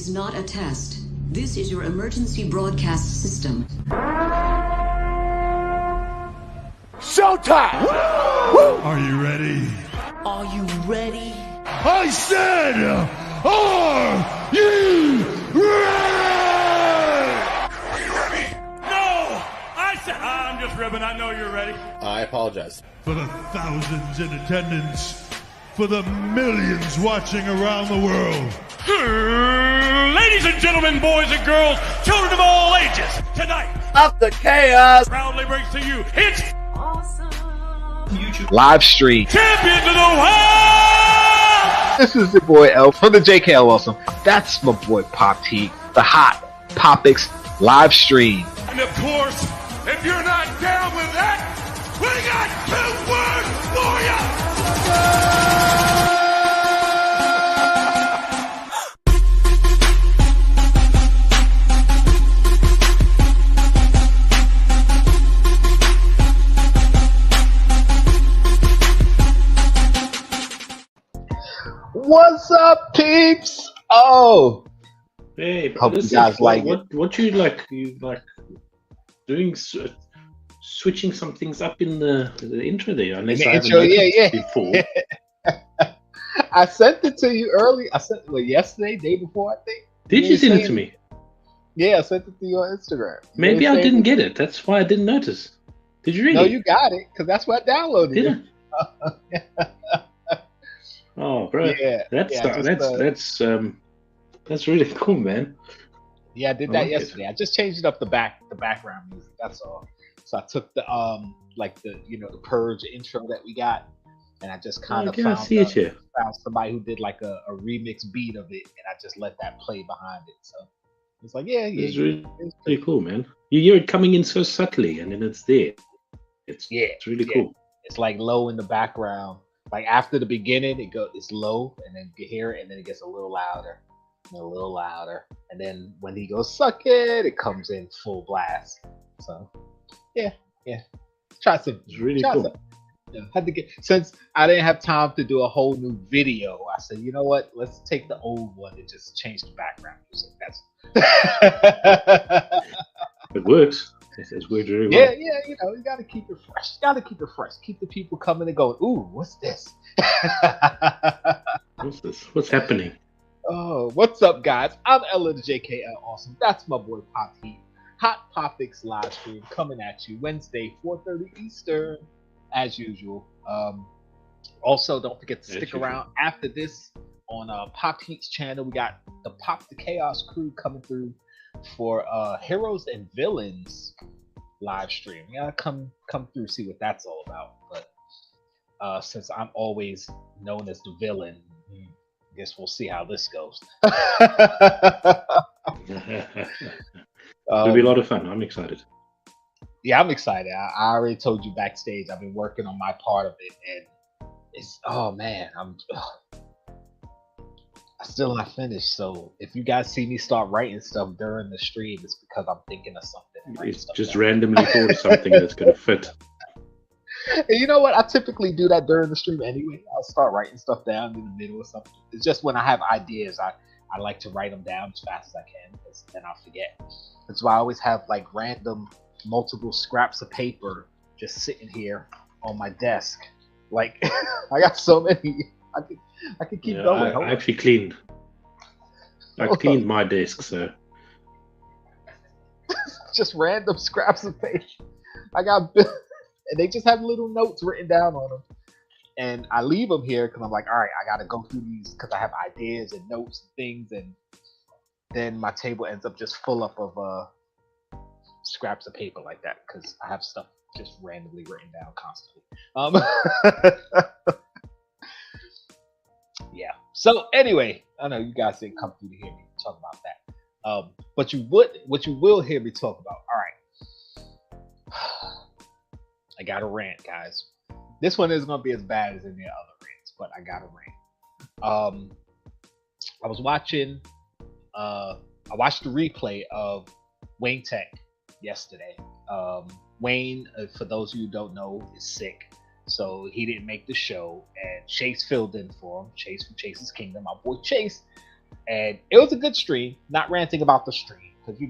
is not a test. This is your emergency broadcast system. Showtime! Are you ready? Are you ready? I said, are you ready? Are you ready? No! I said, I'm just ribbing. I know you're ready. I apologize. For the thousands in attendance, for the millions watching around the world. Ladies and gentlemen, boys and girls, children of all ages, tonight, Up the chaos! proudly brings to you its Awesome. YouTube live stream. champions of the world! This is your boy L from the Jkl Awesome. That's my boy Pop T, the hot Popics live stream. And of course, if you're not down with that, we got 2 words for you! What's up, peeps? Oh, Hey, Hope you listen, guys like it. what you like? You like doing switching some things up in the intro there? Unless the I haven't intro, yeah. noticed before. I sent it to you early. I sent it yesterday, day before, I think. Did you send it to me? Yeah, I sent it to you on Instagram. You Maybe I understand? didn't get it. That's why I didn't notice. Did you really? No, you got it because that's what I downloaded. did. it. Oh, bro, Yeah, that's yeah, just, that's really cool, man. Yeah, I did I that like it. yesterday. I just changed up the background music. That's all. So I took the the Purge intro that we got, and I just kind of Okay, I found see it here. found somebody who did like a remix beat of it, and I just let that play behind it. So it's like, yeah, It's yeah, really cool, man. You hear it coming in so subtly, and then it's there. It's really yeah. cool. It's like low in the background. Like after the beginning, it's low, and then you hear it, and then it gets a little louder, and a little louder, and then when he goes suck it, it comes in full blast. So yeah. Try some. It's really try cool. some. Yeah, had to get since I didn't have time to do a whole new video. I said, you know what? Let's take the old one and just change the background music. That's It works. It's worked very well. yeah. You know, you gotta keep it fresh. Keep the people coming and going. Ooh, what's this? What's this? What's happening? Oh, what's up, guys? I'm Ella the Jkl Awesome. That's my boy Pop Heat. Hot Popics live stream coming at you Wednesday, 4:30 Eastern, as usual. Also, don't forget to stick around after this on Pop Heat's channel. We got the Pop the Chaos crew coming through for Heroes and Villains live stream. You gotta come through, see what that's all about. But since I'm always known as the villain, I guess we'll see how this goes. It'll be a lot of fun. I'm excited. Yeah, I'm excited. I already told you backstage. I've been working on my part of it, and it's I still not finished. So if you guys see me start writing stuff during the stream, it's because I'm thinking of something. and writing It's stuff just down. randomly thought of something that's going to fit. And you know what? I typically do that during the stream anyway. I'll start writing stuff down in the middle or something. It's just when I have ideas, I like to write them down as fast as I can, because then I'll forget. That's why I always have like random, multiple scraps of paper just sitting here on my desk. Like I got so many. I could keep going. I actually cleaned. I cleaned my desk, so Just random scraps of paper. I got, and they just have little notes written down on them. And I leave them here because I'm like, all right, I got to go through these because I have ideas and notes and things. And then my table ends up just full up of scraps of paper like that because I have stuff just randomly written down constantly. Yeah. So anyway, I know you guys didn't come through to hear me talk about that. But what you will hear me talk about. All right. I got a rant, guys. This one isn't gonna be as bad as any other rants, but I got a rant. I was watching. I watched the replay of Wayne Tech yesterday. Wayne, for those of you who don't know, is sick, so he didn't make the show, and Chase filled in for him. Chase from Chase's Kingdom, my boy Chase, and it was a good stream. Not ranting about the stream because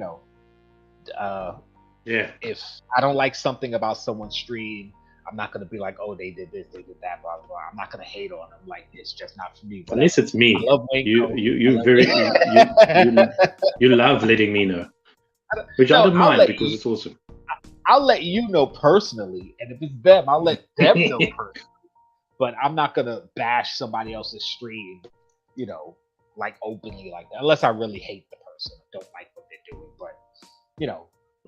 if I don't like something about someone's stream, I'm not gonna be like, oh, they did this, they did that, blah blah blah. I'm not gonna hate on them like it's just not for me. But unless it's me, I love you love letting me know, which I don't mind because it's awesome. I'll let you know personally, and if it's them, I'll let them know personally. But I'm not gonna bash somebody else's stream, like openly like that, unless I really hate the person, don't like what they're doing. But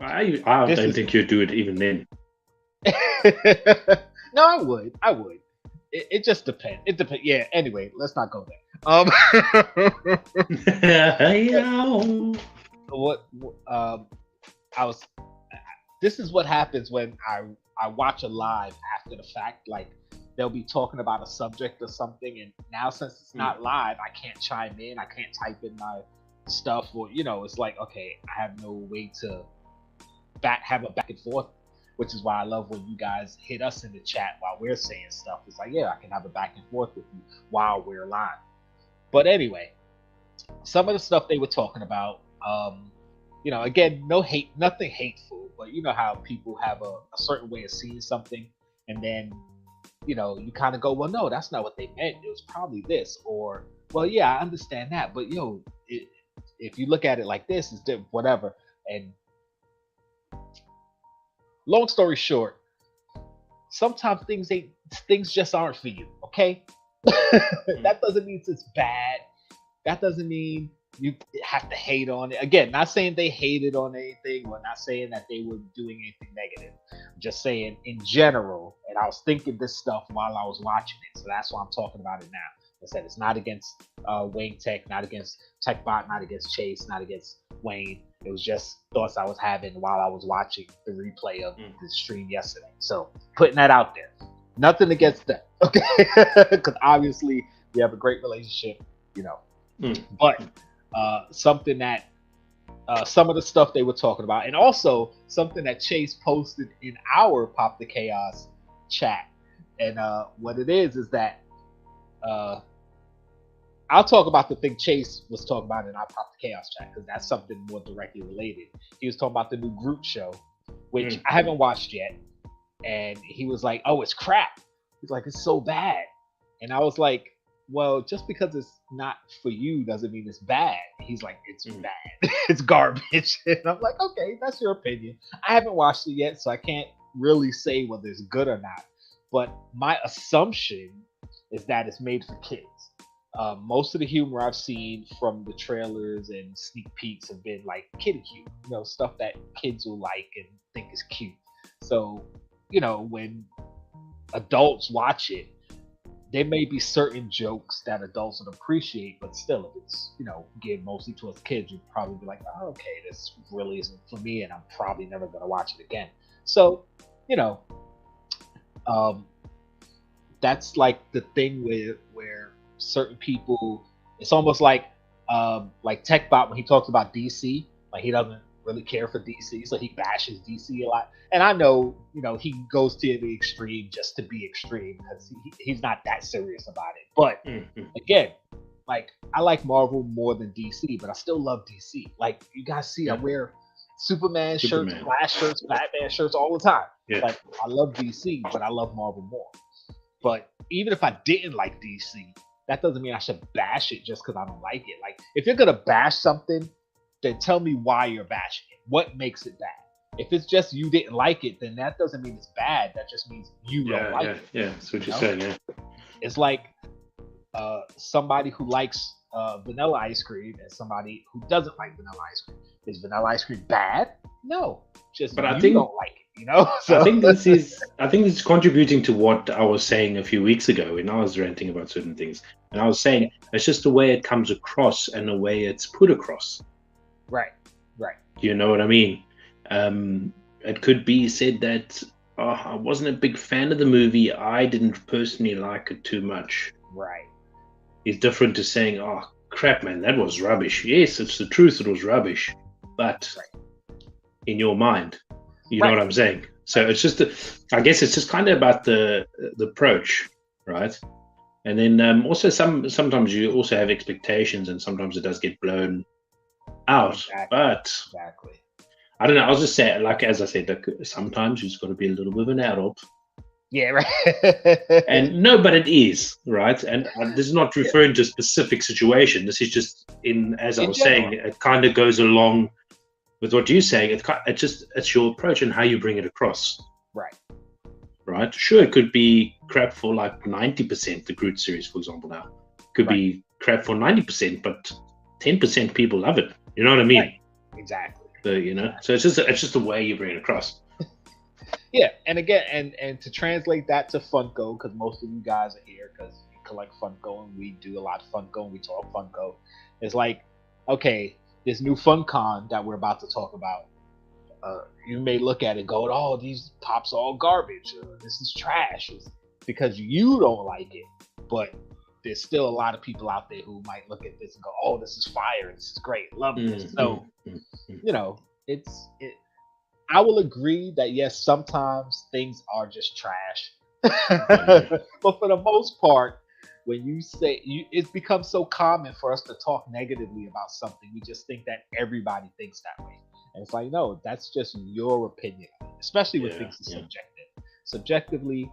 I don't think you'd do it even then. No, I would. It just depends. It depends. Yeah. Anyway, let's not go there. This is what happens when I watch a live after the fact. Like they'll be talking about a subject or something, and now since it's not live, I can't chime in. I can't type in my stuff, or it's like, okay, I have no way to have a back and forth. Which is why I love when you guys hit us in the chat while we're saying stuff. It's like, yeah, I can have a back and forth with you while we're live. But anyway, some of the stuff they were talking about, again, no hate, nothing hateful, but you know how people have a certain way of seeing something, and then, you kind of go, well, no, that's not what they meant. It was probably this, or, well, yeah, I understand that, but if you look at it like this, it's different, whatever, and. Long story short, sometimes things just aren't for you, okay? That doesn't mean it's bad. That doesn't mean you have to hate on it. Again, not saying they hated on anything. We're not saying that they were doing anything negative. I'm just saying in general, and I was thinking this stuff while I was watching it, so that's why I'm talking about it now. I said it's not against Wayne Tech, not against TechBot, not against Chase, not against Wayne. It was just thoughts I was having while I was watching the replay of the stream yesterday. So putting that out there. Nothing against them, okay? Because obviously we have a great relationship, But something that some of the stuff they were talking about, and also something that Chase posted in our Pop the Chaos chat. And what it is that I'll talk about the thing Chase was talking about in our Pop the Chaos chat because that's something more directly related. He was talking about the new Groot show, which I haven't watched yet, and he was like, "Oh, it's crap." He's like, "It's so bad," and I was like, "Well, just because it's not for you doesn't mean it's bad." He's like, "It's bad. It's garbage," and I'm like, "Okay, that's your opinion. I haven't watched it yet, so I can't really say whether it's good or not." But my assumption is that it's made for kids. Most of the humor I've seen from the trailers and sneak peeks have been like kiddie cute, stuff that kids will like and think is cute. So, when adults watch it, there may be certain jokes that adults would appreciate, but still, if it's, geared mostly towards kids, you'd probably be like, oh, okay, this really isn't for me, and I'm probably never going to watch it again. So, that's like the thing where certain people, it's almost like TechBot when he talks about DC, like he doesn't really care for DC, so he bashes DC a lot. And I know, he goes to the extreme just to be extreme because he's not that serious about it. But again, like I like Marvel more than DC, but I still love DC. Like you guys see, I wear Superman shirts, Flash shirts, Batman shirts all the time. Yeah. Like I love DC, but I love Marvel more. But even if I didn't like DC, that doesn't mean I should bash it just because I don't like it. Like, if you're going to bash something, then tell me why you're bashing it. What makes it bad? If it's just you didn't like it, then that doesn't mean it's bad. That just means you don't like it. Yeah, that's what you're saying, yeah. It's like somebody who likes vanilla ice cream and somebody who doesn't like vanilla ice cream. Is vanilla ice cream bad? No. But I think don't like it. So. I think this is contributing to what I was saying a few weeks ago when I was ranting about certain things. And I was saying it's just the way it comes across and the way it's put across. Right. You know what I mean? It could be said that I wasn't a big fan of the movie. I didn't personally like it too much. Right. It's different to saying, oh, crap, man, that was rubbish. Yes, it's the truth. It was rubbish. But in your mind, you know what I'm saying? So it's just, I guess it's just kind of about the approach, right? And then also sometimes you also have expectations, and sometimes it does get blown out. Exactly. But Exactly. I don't know. I was just saying, like as I said, like, sometimes you just got to be a little bit of an adult. Yeah, right. And no, but it is right. And this is not referring to a specific situation. This is just as I In was general. saying, it kind of goes along with what you're saying. It's your approach and how you bring it across. Right. Right. Sure, it could be crap for like 90%. The Groot series, for example, now could be crap for 90%, but 10% people love it. You know what I mean? Right. Exactly. So, you know, so it's just the way you bring it across. Yeah, and again, and to translate that to Funko, because most of you guys are here because we collect Funko and we do a lot of Funko and we talk Funko. It's like, okay, this new FunCon that we're about to talk about, you may look at it and go, oh, these pops are all garbage. This is trash. It's because you don't like it. But there's still a lot of people out there who might look at this and go, oh, this is fire. This is great. Love this. So, you know, I will agree that, yes, sometimes things are just trash. But for the most part, when you say it's become so common for us to talk negatively about something, we just think that everybody thinks that way. And it's like, no, that's just your opinion, especially when things are subjective. Subjectively,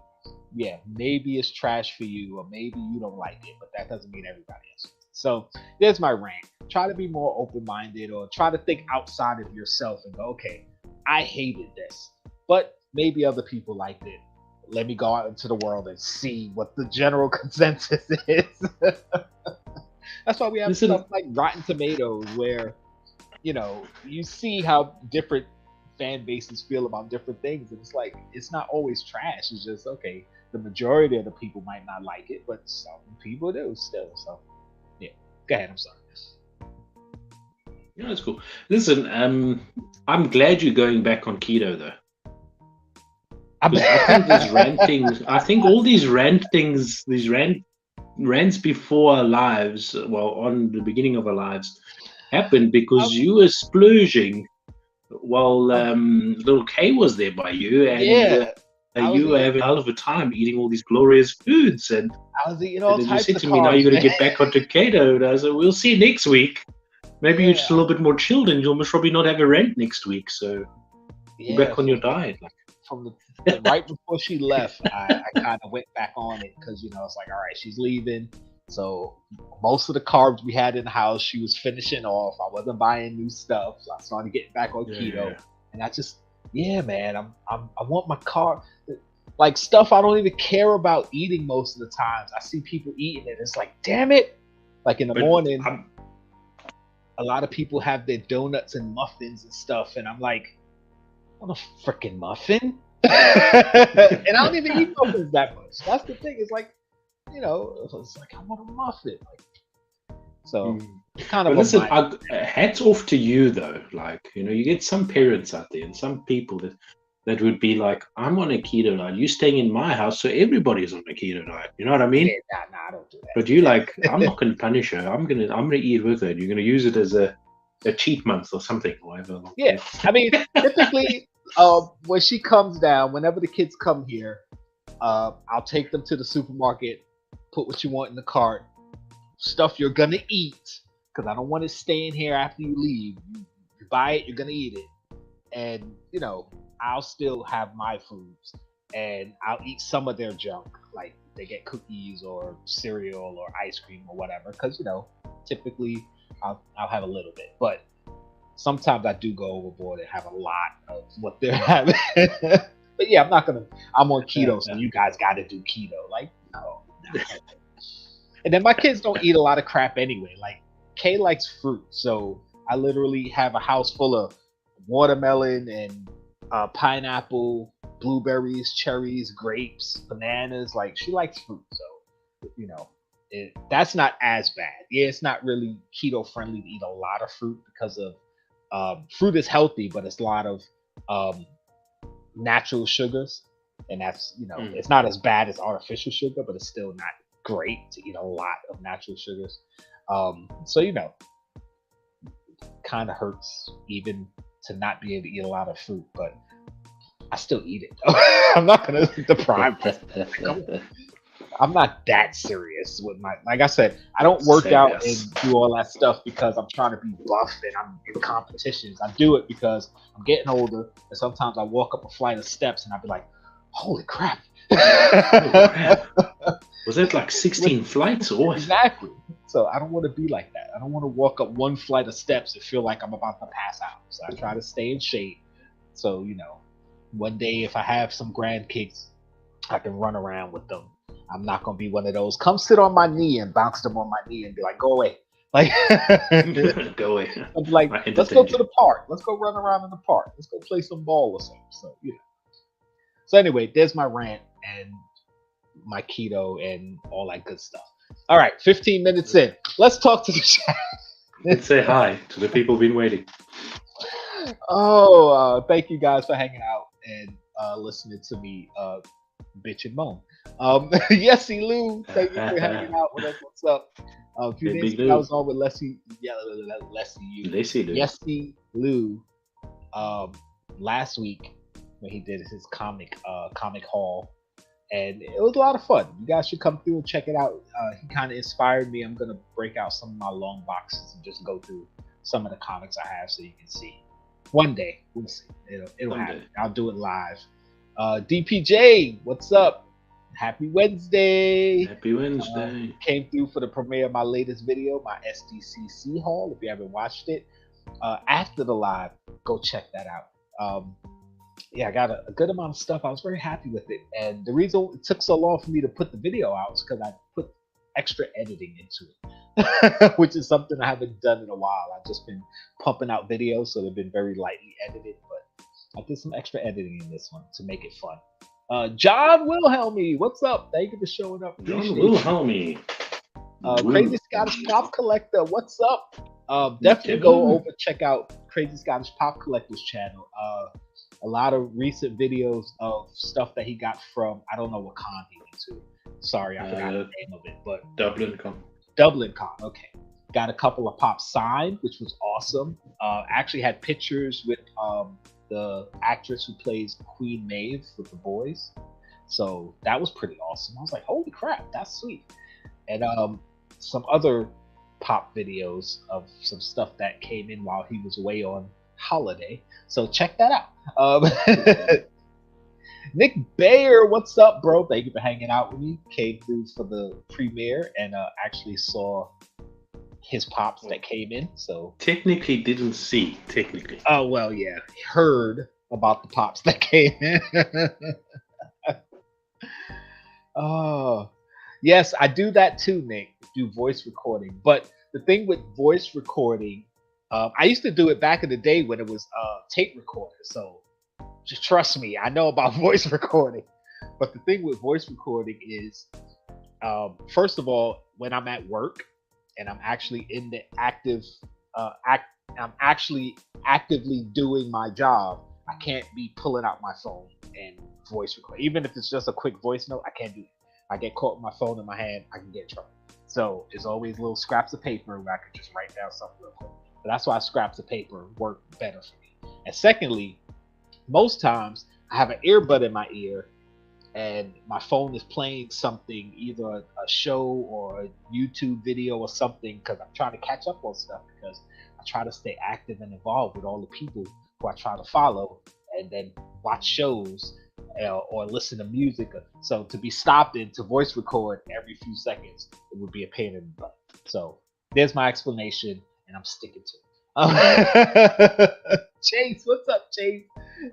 yeah, maybe it's trash for you, or maybe you don't like it, but that doesn't mean everybody else. So there's my rant. Try to be more open-minded, or try to think outside of yourself and go, okay, I hated this, but maybe other people liked it. Let me go out into the world and see what the general consensus is. That's why we have stuff like Rotten Tomatoes, where, you know, you see how different fan bases feel about different things, and it's like, it's not always trash. It's just, okay, the majority of the people might not like it, but some people do still. So yeah, go ahead. I'm sorry. Yeah, that's cool. Listen, I'm glad you're going back on keto, though. I think these rantings, I think all these rantings, these rants before our lives, well, on the beginning of our lives, happened because you were splurging while little K was there by you, and you were having a hell of a time eating all these glorious foods. And I was eating all types of carbs. You said to me, now you're going to get back onto keto. And I said, we'll see next week. Maybe you're just a little bit more chilled, and you'll most probably not have a rant next week. So you're back on your diet. Like. From the right before she left, I kind of went back on it because, you know, it's like, all right, she's leaving. So most of the carbs we had in the house, she was finishing off. I wasn't buying new stuff, so I started getting back on keto. Yeah. And I just, man, I want my carb, like stuff I don't even care about eating most of the times. I see people eating it. It's like, damn it! Like in the morning, a lot of people have their donuts and muffins and stuff, and I'm like, I want a freaking muffin. And I don't even eat muffins that much. That's the thing. It's like, you know, it's like, I want a muffin. Like, so kind of. But listen, hats off to you though. Like, you know, you get some parents out there and some people that would be like, I'm on a keto diet. You staying in my house, so everybody's on a keto diet. You know what I mean? Yeah, nah, I don't do that. But you like, I'm not going to punish her. I'm gonna eat with her. And you're going to use it as a cheat month or something, whatever. Yeah, I mean, typically, when she comes down, whenever the kids come here, I'll take them to the supermarket, put what you want in the cart, stuff you're gonna eat, because I don't want it staying here after you leave. You buy it, you're gonna eat it, and you know, I'll still have my foods, and I'll eat some of their junk, like they get cookies or cereal or ice cream or whatever, because you know, typically I'll have a little bit, but sometimes I do go overboard and have a lot of what they're having. But yeah, I'm on keto, so you guys got to do keto. Like, no. And then my kids don't eat a lot of crap anyway. Like, Kay likes fruit, so I literally have a house full of watermelon and pineapple, blueberries, cherries, grapes, bananas. Like, she likes fruit, so, you know. That's not as bad. Yeah, it's not really keto friendly to eat a lot of fruit because of fruit is healthy, but it's a lot of natural sugars, and that's, you know, it's not as bad as artificial sugar, but it's still not great to eat a lot of natural sugars. So, you know, kind of hurts even to not be able to eat a lot of fruit, but I still eat it. I'm not gonna deprive myself. I'm not that serious with my. Like I said, I don't work out and do all that stuff because I'm trying to be buff and I'm in competitions. I do it because I'm getting older, and sometimes I walk up a flight of steps and I'll be like, "Holy crap!" Was it like 16 flights or what? Exactly. So I don't want to be like that. I don't want to walk up one flight of steps and feel like I'm about to pass out. So I try to stay in shape. So, you know, one day if I have some grandkids, I can run around with them. I'm not going to be one of those, come sit on my knee and bounce them on my knee and be like, go away. Like, go away. I'm like, let's go to the park. Let's go run around in the park. Let's go play some ball or something. So, you know. So anyway, there's my rant and my keto and all that good stuff. All right, 15 minutes in. Let's talk to the chat. Let's say hi to the people who've been waiting. Thank you guys for hanging out and listening to me bitch and moan. Yesy Lou, thank you for hanging out with us. What's up? A few days ago, I was on with Leslie. Yeah, Yesy Lou. Last week when he did his comic haul. And it was a lot of fun. You guys should come through and check it out. He kind of inspired me. I'm going to break out some of my long boxes and just go through some of the comics I have so you can see. One day, we'll see. It'll happen. I'll do it live. DPJ, what's up? Happy Wednesday. Happy Wednesday. Came through for the premiere of my latest video, my SDCC haul. If you haven't watched it, after the live, go check that out. Yeah, I got a good amount of stuff. I was very happy with it. And the reason it took so long for me to put the video out is because I put extra editing into it, which is something I haven't done in a while. I've just been pumping out videos, so they've been very lightly edited. But I did some extra editing in this one to make it fun. John Wilhelmy, what's up? Thank you for showing up. John Wilhelmy. Crazy Scottish Pop Collector, what's up? Definitely go over check out Crazy Scottish Pop Collector's channel. A lot of recent videos of stuff that he got from, I don't know what con he went to. Sorry, I forgot the name of it, but Dublin Con. Okay. Got a couple of pops signed, which was awesome. Actually had pictures with the actress who plays Queen Maeve with the boys. So that was pretty awesome. I was like, holy crap, that's sweet. And some other pop videos of some stuff that came in while he was away on holiday. So check that out. Nick Bayer, what's up, bro? Thank you for hanging out with me. Came through for the premiere and actually saw his pops that came in. So technically didn't see. Technically. Oh well, yeah. Heard about the pops that came in. Oh yes, I do that too, Nick. Do voice recording. But the thing with voice recording, I used to do it back in the day when it was tape recorder. So just trust me, I know about voice recording. But the thing with voice recording is, first of all, when I'm at work and I'm actually in the I'm actually actively doing my job, I can't be pulling out my phone and voice record. Even if it's just a quick voice note, I can't do it. I get caught with my phone in my hand, I can get in trouble. So there's always little scraps of paper where I can just write down something real quick. But that's why scraps of paper work better for me. And secondly, most times I have an earbud in my ear and my phone is playing something, either a show or a YouTube video or something, because I'm trying to catch up on stuff, because I try to stay active and involved with all the people who I try to follow and then watch shows or listen to music. So to be stopped and to voice record every few seconds, it would be a pain in the butt. So there's my explanation and I'm sticking to it. Chase, what's up, Chase?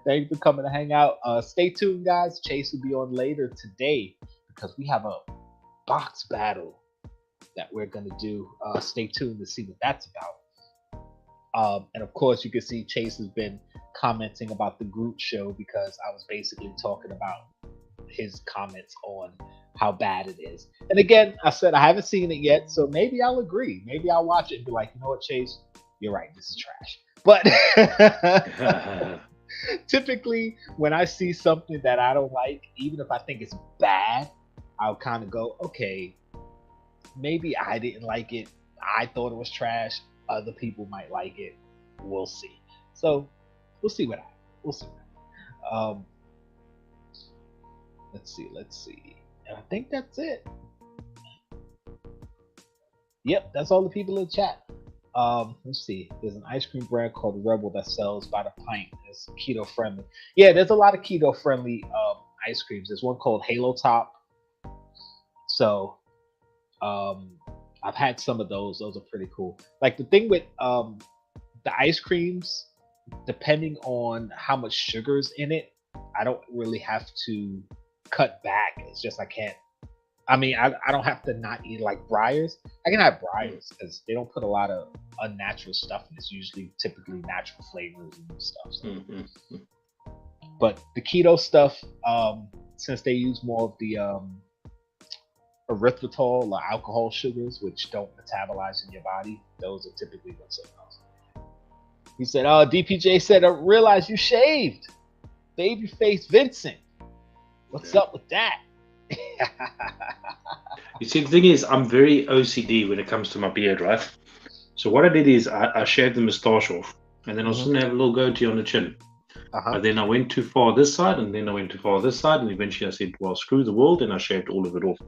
Thank you for coming to hang out. Stay tuned, guys. Chase will be on later today because we have a box battle that we're going to do. Stay tuned to see what that's about. And of course, you can see Chase has been commenting about the Groot show because I was basically talking about his comments on how bad it is. And again, I said I haven't seen it yet, so maybe I'll agree. Maybe I'll watch it and be like, you know what, Chase? You're right, this is trash. But typically, when I see something that I don't like, even if I think it's bad, I'll kind of go, okay, maybe I didn't like it. I thought it was trash. Other people might like it. We'll see. So we'll see what happens. Let's see. And I think that's it. Yep, that's all the people in chat. Let's see. There's an ice cream brand called Rebel that sells by the pint. It's keto friendly. Yeah, there's a lot of keto friendly ice creams. There's one called Halo Top. So I've had some of those. Those are pretty cool. Like the thing with the ice creams, depending on how much sugar's in it, I don't really have to cut back. It's just I can't. I mean, I don't have to not eat like Breyers. I can have Breyers because they don't put a lot of unnatural stuff in. It's usually typically natural flavors and stuff. So. But the keto stuff, since they use more of the erythritol or alcohol sugars, which don't metabolize in your body, those are typically what's in those. He said, DPJ said, I realized you shaved. Babyface Vincent. What's up with that? You see, the thing is, I'm very OCD when it comes to my beard, right? So what I did is I shaved the moustache off, and then I was going to have a little goatee on the chin. But then I went too far this side, and then I went too far this side, and eventually I said, well, screw the world, and I shaved all of it off.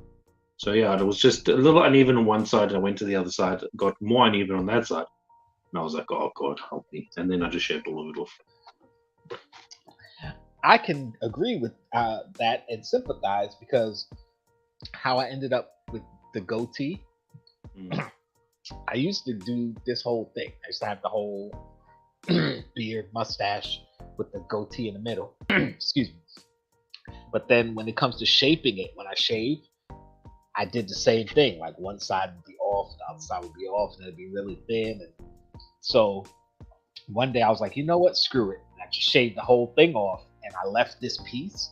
So yeah, it was just a little uneven on one side, and I went to the other side, got more uneven on that side, and I was like, oh God, help me. And then I just shaved all of it off. I can agree with that and sympathize, because how I ended up with the goatee, I used to do this whole thing. I used to have the whole beard, mustache with the goatee in the middle. Excuse me. But then when it comes to shaping it, when I shave, I did the same thing. Like one side would be off, the other side would be off, and it'd be really thin. And so one day I was like, you know what? Screw it. And I just shaved the whole thing off, and I left this piece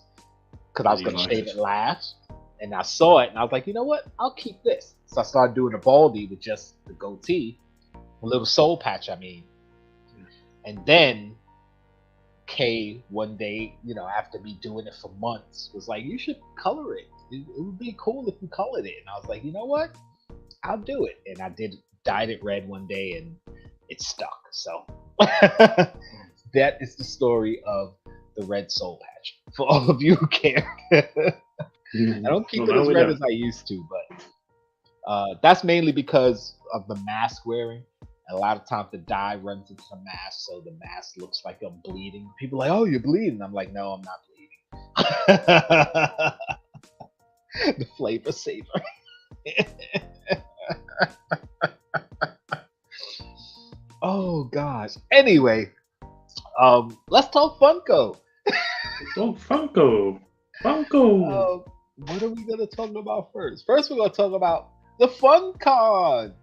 because I was going to shave it last. And I saw it, and I was like, you know what? I'll keep this. So I started doing a baldy with just the goatee, a little soul patch, I mean. And then Kay, one day, you know, after me doing it for months, was like, you should color it. It would be cool if you colored it. And I was like, you know what? I'll do it. And I dyed it red one day, and it stuck. So that is the story of the red soul patch. For all of you who care. I don't keep it as red as I used to, but that's mainly because of the mask wearing. A lot of times the dye runs into the mask, so the mask looks like I'm bleeding. People are like, oh, you're bleeding. I'm like, no, I'm not bleeding. The flavor saver. Oh gosh. Anyway, let's talk Funko. Funko. What are we gonna talk about first? First, we're gonna talk about the FunCon,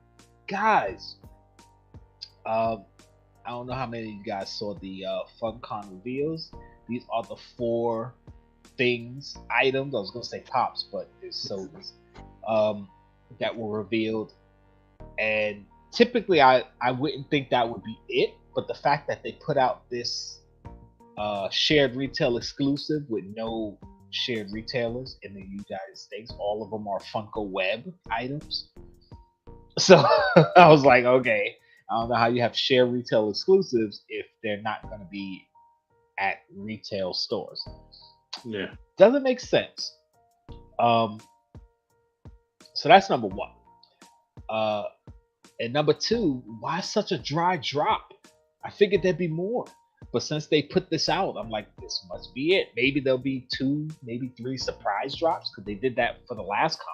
guys. I don't know how many of you guys saw the FunCon reveals. These are the 4 items. I was gonna say pops, but there's sodas that were revealed. And typically, I wouldn't think that would be it. But the fact that they put out this shared retail exclusive with no shared retailers in the United States, all of them are Funko Web items. So I was like, okay, I don't know how you have shared retail exclusives if they're not going to be at retail stores. Yeah, doesn't make sense. So that's number 1. And number 2, why such a dry drop? I figured there'd be more. But since they put this out, I'm like, this must be it. Maybe there'll be 2, maybe 3 surprise drops, because they did that for the last con.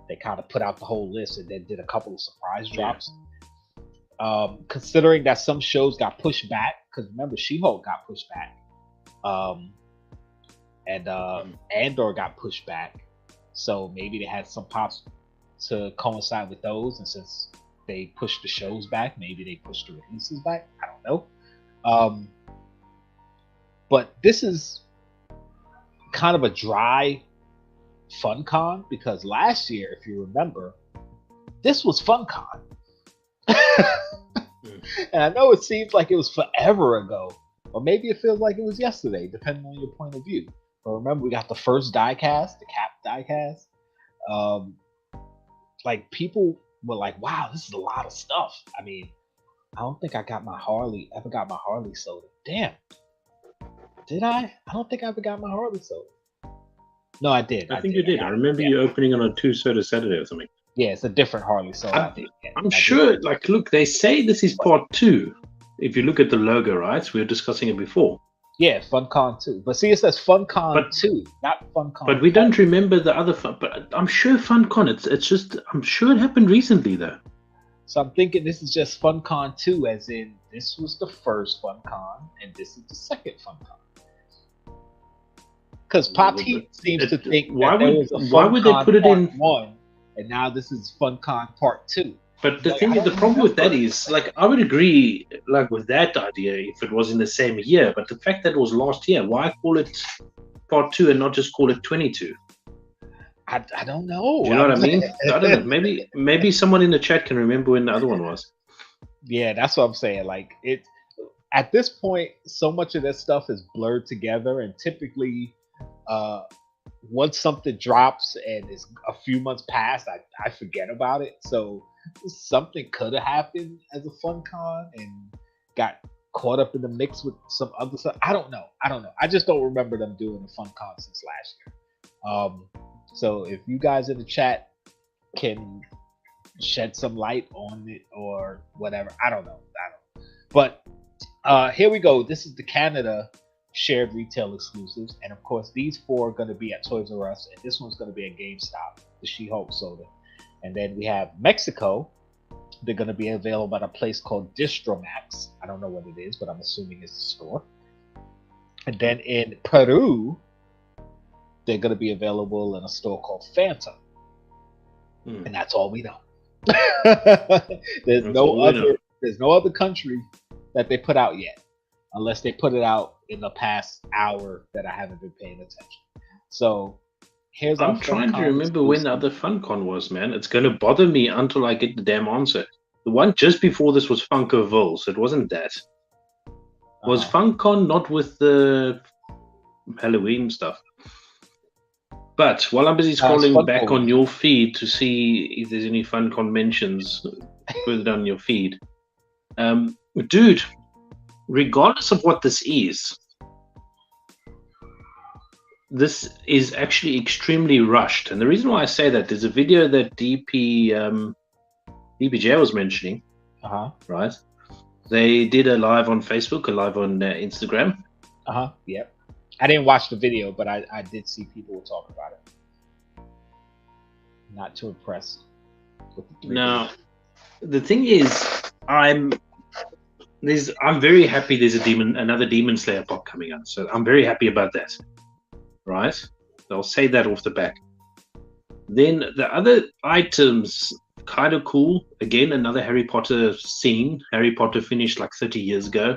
They kind of put out the whole list and then did a couple of surprise drops. Considering that some shows got pushed back, because remember, She-Hulk got pushed back. And Andor got pushed back. So maybe they had some pops to coincide with those. And since they pushed the shows back, maybe they pushed the releases back. I don't know. But this is kind of a dry FunCon, because last year, if you remember, this was FunCon. And I know it seems like it was forever ago, or maybe it feels like it was yesterday, depending on your point of view. But remember, we got the first diecast, the Cap diecast. Like, people were like, wow, this is a lot of stuff. I mean, I don't think I ever got my Harley soda. Damn. Did I? I don't think I ever got my Harley soda. No, I did. I think you did. I remember you opening on a 2 soda Saturday or something. Yeah, it's a different Harley soda. I think. Yeah, I'm sure. Like, look, they say this is part 2. If you look at the logo, right? We were discussing it before. Yeah, FunCon 2. But see, it says FunCon 2, not FunCon. But we don't remember the other fun. But I'm sure FunCon. It's just. I'm sure it happened recently though. So I'm thinking this is just FunCon 2, as in this was the first FunCon and this is the second FunCon. Because Pop Heat seems to think why would FunCon they put it in 1, and now this is FunCon Part 2. But the thing is, the problem with that is, like, I would agree, like, with that idea if it was in the same year. But the fact that it was last year, why call it Part 2 and not just call it 22? I don't know. Do you know what I mean? I don't know. Maybe someone in the chat can remember when the other one was. Yeah, that's what I'm saying. Like, it at this point, so much of that stuff is blurred together, and typically, once something drops and is a few months past, I forget about it. So something could have happened as a FunCon and got caught up in the mix with some other stuff. I don't know. I just don't remember them doing a FunCon since last year. So if you guys in the chat can shed some light on it or whatever, I don't know. But here we go. This is the Canada shared retail exclusives, and of course these 4 are going to be at Toys R Us, and this one's going to be at GameStop, the She-Hulk soda. And then we have Mexico. They're going to be available at a place called Distromax. I don't know what it is, but I'm assuming it's a store. And then in Peru, they're going to be available in a store called Fanta. And that's all we know. There's no other country that they put out yet, unless they put it out in the past hour that I haven't been paying attention. So here's I'm trying to remember when the other FunCon was, man. It's going to bother me until I get the damn answer. The one just before this was Funkoville, so it wasn't that. Was FunCon not with the Halloween stuff? But while I'm busy scrolling back on your feed to see if there's any FunCon mentions further down your feed, dude, regardless of what this is actually extremely rushed. And the reason why I say that, there's a video that DPJ was mentioning, right? They did a live on Facebook, a live on Instagram. Yep. I didn't watch the video, but I did see people were talking about it. Not too impressed with the 3D. Now, the thing is, I'm very happy there's another Demon Slayer pop coming out. So I'm very happy about that. Right? I'll say that off the back. Then the other items, kind of cool. Again, another Harry Potter scene. Harry Potter finished like 30 years ago.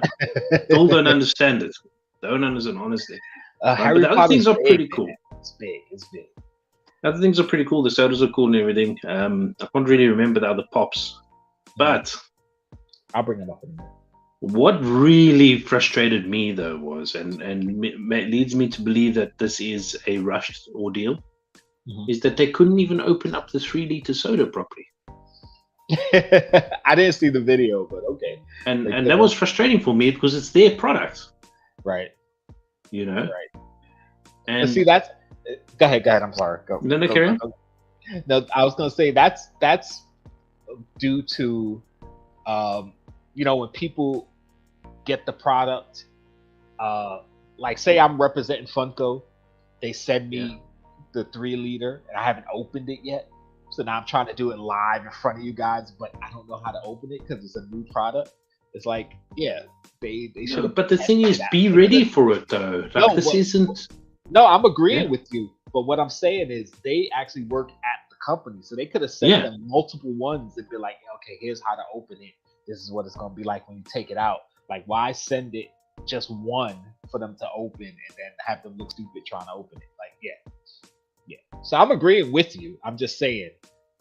Still don't understand it. Don't understand, honestly. Harry Potter things are pretty cool. It's big. It's big. Other things are pretty cool. The sodas are cool and everything. I can't really remember the other pops. But I'll bring them up in a minute. What really frustrated me, though, was, and leads me to believe that this is a rushed ordeal, is that they couldn't even open up the 3-liter soda properly. I didn't see the video, but okay. And that was frustrating for me because it's their product. Right. You know? Right. And see, that's... Go ahead. I'm sorry. Go. No, carry on. No, I was going to say that's due to, when people get the product, like say I'm representing Funko, they send me the 3-liter and I haven't opened it yet. So now I'm trying to do it live in front of you guys, but I don't know how to open it because it's a new product. It's like, they should have. But the thing is, be ready for it though. Like, isn't. No, I'm agreeing with you. But what I'm saying is they actually work at the company. So they could have sent them multiple ones and be like, okay, here's how to open it. This is what it's going to be like when you take it out. Like, why send it just one for them to open and then have them look stupid trying to open it? Like, yeah. So I'm agreeing with you. I'm just saying,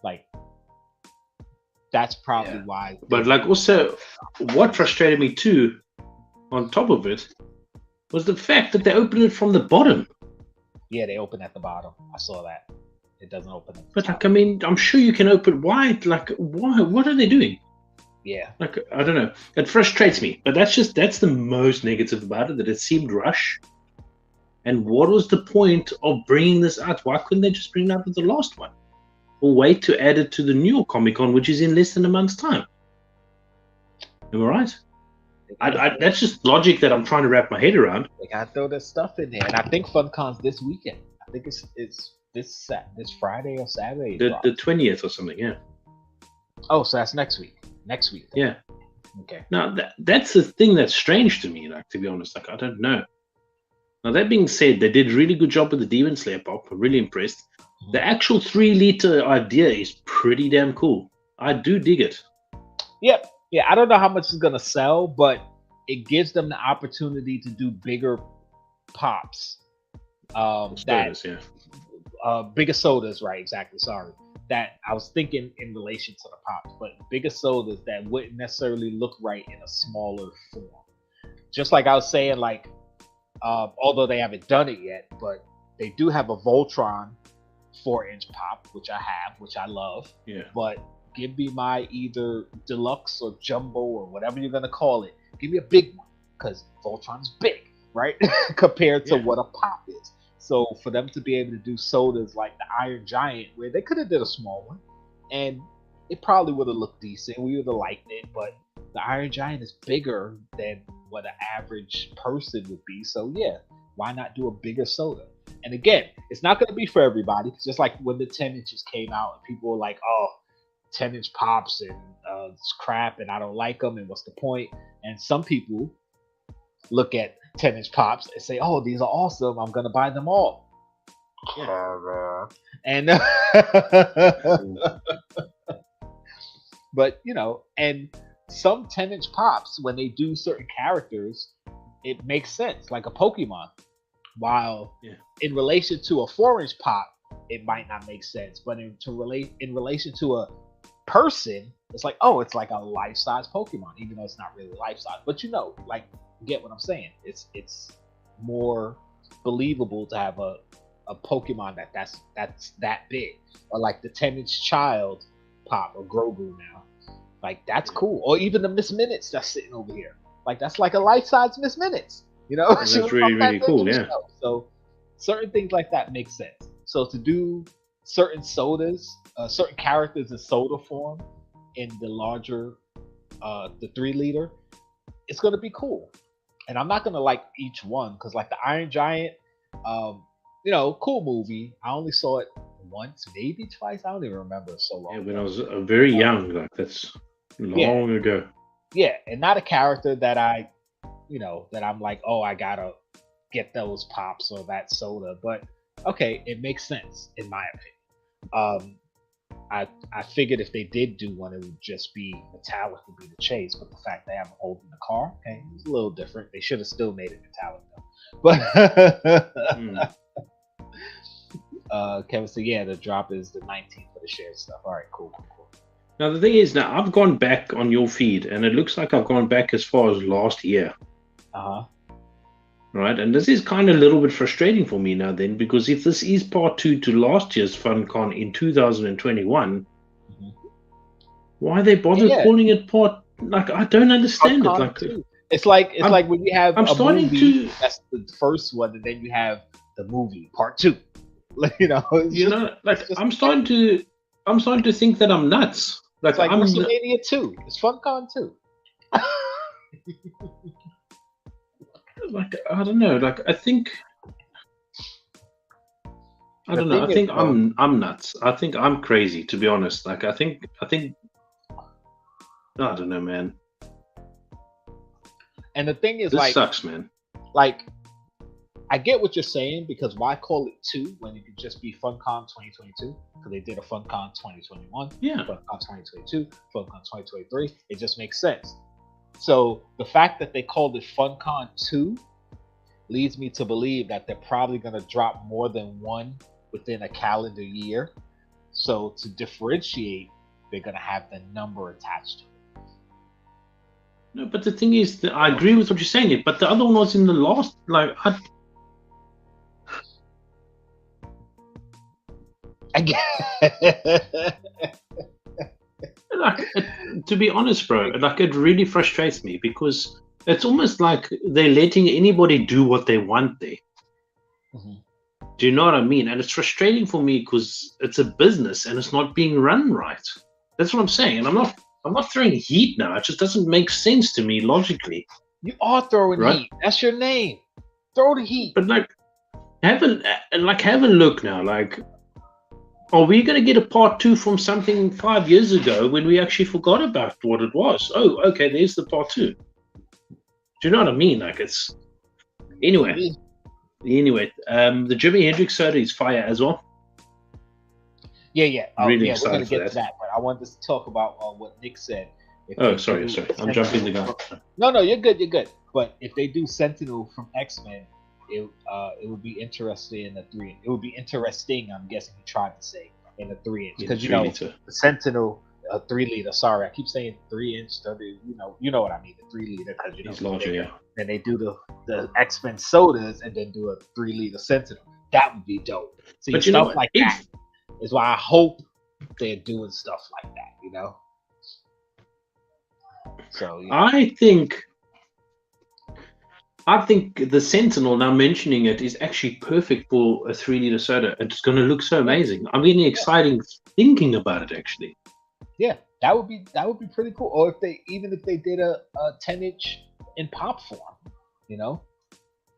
like, that's probably why. But like, also, what frustrated me too, on top of it, was the fact that they opened it from the bottom. Yeah, they open at the bottom. I saw that. It doesn't open at the But top. like, I mean, I'm sure you can open. Why? Like, why? What are they doing? Yeah. Like, I don't know. It frustrates me. But that's the most negative about it, that it seemed rushed. And what was the point of bringing this out? Why couldn't they just bring it out with the last one? Or wait to add it to the New York Comic Con, which is in less than a month's time? Am I right? That's just logic that I'm trying to wrap my head around. They gotta throw their stuff in there, and I think FunCon's this weekend. I think it's this Friday or Saturday. The 20th or something, yeah. Oh, so that's next week. Next week. Yeah. Okay. Now that's the thing that's strange to me. Like, to be honest, like I don't know. Now that being said, they did a really good job with the Demon Slayer pop. I'm really impressed. The actual 3-liter idea is pretty damn cool. I do dig it. Yep. Yeah, I don't know how much it's gonna sell, but it gives them the opportunity to do bigger pops. Sodas, Bigger sodas, right? Exactly. Sorry, that I was thinking in relation to the pops, but bigger sodas that wouldn't necessarily look right in a smaller form. Just like I was saying, like although they haven't done it yet, but they do have a Voltron 4-inch pop, which I have, which I love. Yeah. But give me my either deluxe or jumbo or whatever you're gonna call it. Give me a big one, because Voltron's big, right? Compared to what a pop is. So for them to be able to do sodas like the Iron Giant, where they could have did a small one, and it probably would have looked decent. We would have liked it, but the Iron Giant is bigger than what an average person would be. So yeah, why not do a bigger soda? And again, it's not going to be for everybody. It's just like when the 10 inches came out, and people were like, "Oh, 10-inch pops and it's crap, and I don't like them, and what's the point?" And some people look at 10-inch pops and say, "Oh, these are awesome. I'm gonna buy them all." Yeah. And but you know, and some 10-inch pops, when they do certain characters, it makes sense, like a Pokemon. While in relation to a 4-inch pop, it might not make sense, but in relation to a person, it's like, oh, it's like a life-size Pokemon, even though it's not really life-size. But you know, like, you get what I'm saying. It's more believable to have a Pokemon that's that big, or like the 10-inch child pop or Grogu now. Like, that's cool. Or even the Miss Minutes that's sitting over here. Like, that's like a life-size Miss Minutes. You know, that's really, really cool. Yeah. So certain things like that make sense. So to do certain sodas, certain characters in soda form in the larger, the 3-liter, it's gonna be cool. And I'm not gonna like each one, because like the Iron Giant, you know, cool movie. I only saw it once, maybe twice. I don't even remember. So long. Yeah, when I was very young, like that's long ago. Yeah, and not a character that I, you know, that I'm like, oh, I gotta get those pops or that soda. But okay, it makes sense in my opinion. I figured if they did do one, it would just be metallic, would be the chase. But the fact they have a hole in the car, okay, it's a little different. They should have still made it metallic though. But Kevin said, yeah, the drop is the 19th for the shared stuff. All right, cool. Now the thing is, now I've gone back on your feed, and it looks like I've gone back as far as last year. Right, and this is kind of a little bit frustrating for me now then, because if this is part 2 to last year's FunCon in 2021, why they bother calling it part? Like, I don't understand it. Like, it's like when you have I'm a starting movie, to. that's the first one, and then you have the movie part 2. You know, I'm starting to think that I'm nuts. Like, it's like WrestleMania 2. It's FunCon 2. Like, I don't know. Like, I think I'm nuts. I think I'm crazy, to be honest. Like, I think I don't know, man. And the thing is, this like, sucks, man. Like, I get what you're saying, because why call it 2 when it could just be FunCon 2022? Because they did a FunCon 2021, FunCon 2022, FunCon 2023. It just makes sense. So the fact that they called it FunCon 2 leads me to believe that they're probably going to drop more than one within a calendar year. So to differentiate, they're going to have the number attached to it. No, but the thing is, that I agree with what you're saying, but the other one was in the last, like, to be honest, bro, like, it really frustrates me, because it's almost like they're letting anybody do what they want there. Do you know what I mean? And it's frustrating for me because it's a business and it's not being run right. That's what I'm saying. And I'm not throwing heat now. It just doesn't make sense to me logically. You are throwing Right. heat. That's your name. Throw the heat. But like, have a look now. Like, are we going to get a part 2 from something 5 years ago when we actually forgot about what it was? Oh, okay, there's the part 2. Do you know what I mean? Like, it's anyway. The Jimi Hendrix soda is fire as well. Yeah. Oh, Really yeah, we're excited gonna for get that. to that, but I wanted to talk about what Nick said. If Oh, they sorry. do I'm jumping the gun. No, you're good. But if they do Sentinel from X-Men, it would be interesting in the 3. It would be interesting. I'm guessing he tried to say in the 3-inch because the Sentinel 3-liter. Sorry, I keep saying 3-inch. You know what I mean, the 3-liter because It's larger, yeah. Then they do the X-Men sodas and then do a 3-liter Sentinel. That would be dope. See, But you know stuff what? like that is why I hope they're doing stuff like that. You know. So yeah. I think the Sentinel, now mentioning it, is actually perfect for a 3-liter soda. It's going to look so amazing. I'm getting excited thinking about it, actually. Yeah, that would be pretty cool. Or if they did a 10-inch in pop form,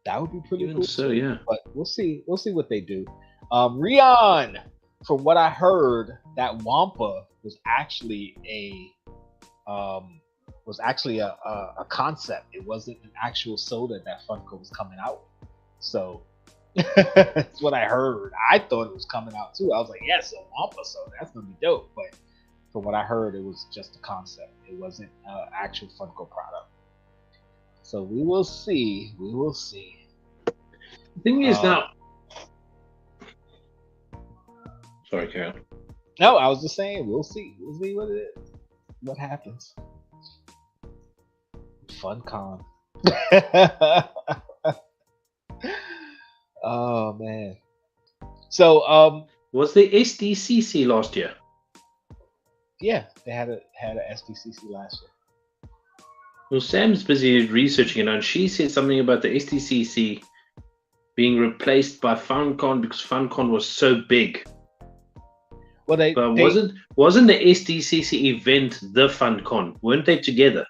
that would be pretty cool. So yeah, but we'll see what they do. Rion, from what I heard, that Wampa was actually a concept. It wasn't an actual soda that Funko was coming out with. So that's what I heard. I thought it was coming out too. I was like, yes, a Wampa soda. That's gonna be dope. But from what I heard, it was just a concept. It wasn't an actual Funko product. So we will see. The thing is now. Sorry, Carol. No, I was just saying we'll see. We'll see what it is. What happens. FunCon. Oh man. So was there SDCC last year? Yeah, they had a SDCC last year. Well, Sam's busy researching it, and she said something about the SDCC being replaced by FunCon because FunCon was so big. Well, wasn't the SDCC event the FunCon? Weren't they together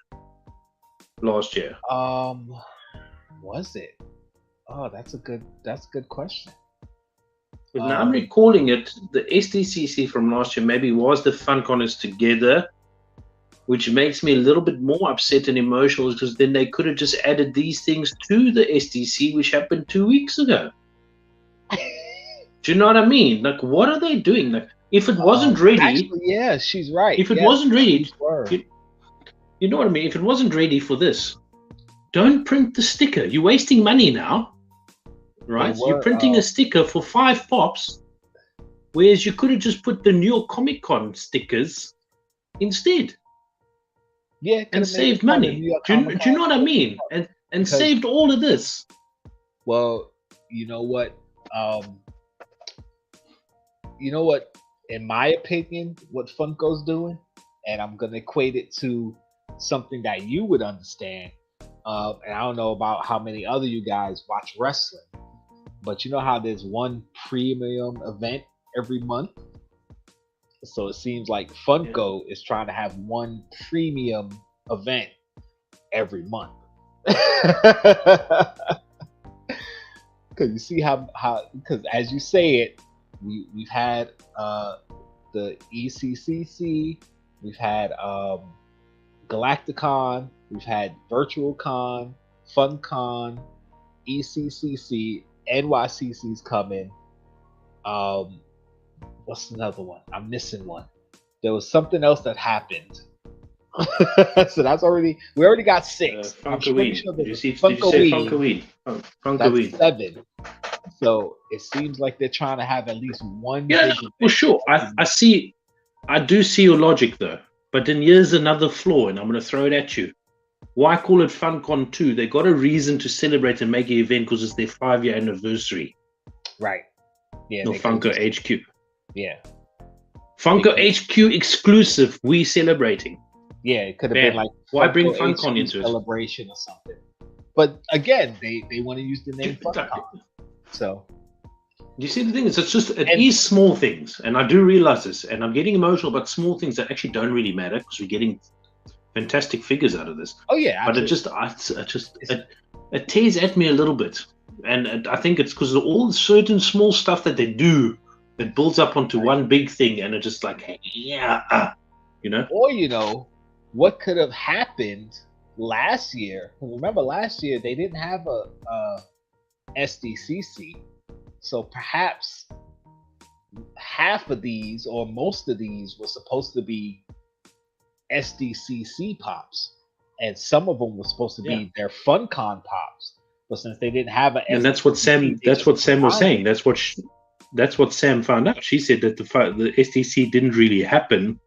last year? Was it? Oh, that's a good question. But now I'm recalling it, the SDCC from last year maybe was the FunConners together, which makes me a little bit more upset and emotional because then they could have just added these things to the SDC, which happened 2 weeks ago. Do you know what I mean? Like, what are they doing? Like, if it wasn't ready... Actually, yeah, she's right. If it wasn't ready... You know what I mean? If it wasn't ready for this, don't print the sticker. You're wasting money now. Right? You're printing a sticker for 5 pops, whereas you could have just put the New York Comic Con stickers instead. Yeah, and saved money. Do you know what I mean? And saved all of this. Well, you know what? In my opinion, what Funko's doing, and I'm gonna equate it to something that you would understand. And I don't know about how many other you guys watch wrestling, but you know how there's one premium event every month? So it seems like Funko is trying to have one premium event every month. Because you see because as you say it, we've had the ECCC, we've had Galacticon, we've had Virtual Con, FunCon, ECCC, NYCC's coming. What's another one? I'm missing one. There was something else that happened. So that's we already got 6. Funkoweed. Sure did you say Funkoweed? Oh, Funkoweed. That's 7. So it seems like they're trying to have at least one. Yeah, for sure. I do see your logic though. But then here's another flaw, and I'm going to throw it at you. Why call it FunCon 2? They got a reason to celebrate and make an event because it's their 5-year anniversary. Right. Yeah. No, Funko HQ. Yeah. Funko HQ exclusive. We celebrating. Yeah, it could have been like why bring FunCon into it? Celebration or something. But again, they want to use the name FunCon. So You see, the thing is, it is small things, and I do realize this, and I'm getting emotional about small things that actually don't really matter because we're getting fantastic figures out of this. Oh yeah, but it tears at me a little bit, and I think it's because of all the certain small stuff that they do that builds up onto one big thing, and it's just like, yeah, you know. Or what could have happened last year? Remember, last year they didn't have a SDCC. So perhaps half of these or most of these were supposed to be SDCC pops, and some of them were supposed to be their FunCon pops. But since they didn't have an, and that's what Sam was saying. That's what Sam found out. She said that the SDC didn't really happen,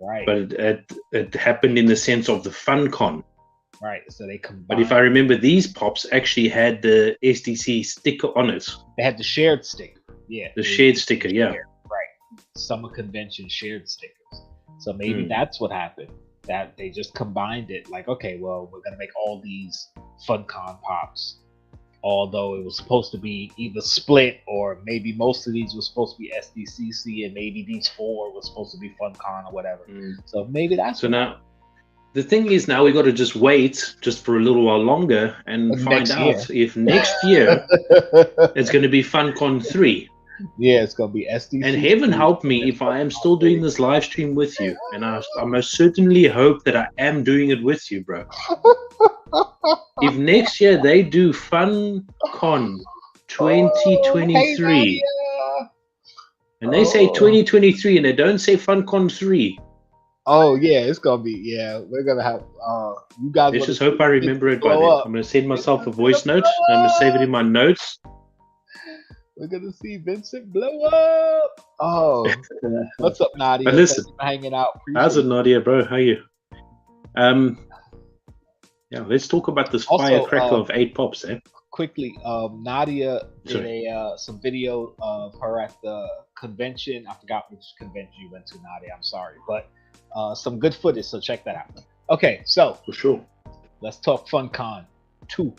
right? But it happened in the sense of the FunCon. Right, so they combined. But if I remember, these pops actually had the SDC sticker on it. They had the shared sticker, yeah. The shared sticker, yeah. Right, summer convention shared stickers. So maybe that's what happened. That they just combined it. Like, okay, well, we're gonna make all these FunCon pops, although it was supposed to be either split or maybe most of these were supposed to be SDCC and maybe these 4 were supposed to be FunCon or whatever. So maybe that's now. The thing is, now we got to just wait just for a little while longer and find out if next year it's going to be FunCon 3. Yeah, it's going to be SDC. And heaven help me if I am still doing this live stream with you. And I most certainly hope that I am doing it with you, bro. If next year they do FunCon 2023, and they say 2023 and they don't say FunCon 3, oh yeah, it's gonna be we're gonna have you guys. Let's just hope I remember it by then. I'm gonna send myself a voice note. I'm gonna save it in my notes. We're gonna see Vincent blow up. Oh, what's up, Nadia? Listen, thanks for hanging out. Appreciate how's it, Nadia, bro? How are you? Yeah, let's talk about this firecracker of 8 pops, eh? Quickly, Nadia did some video of her at the convention. I forgot which convention you went to, Nadia. I'm sorry, but. Some good footage, so check that out. Okay, so for sure, let's talk FunCon 2.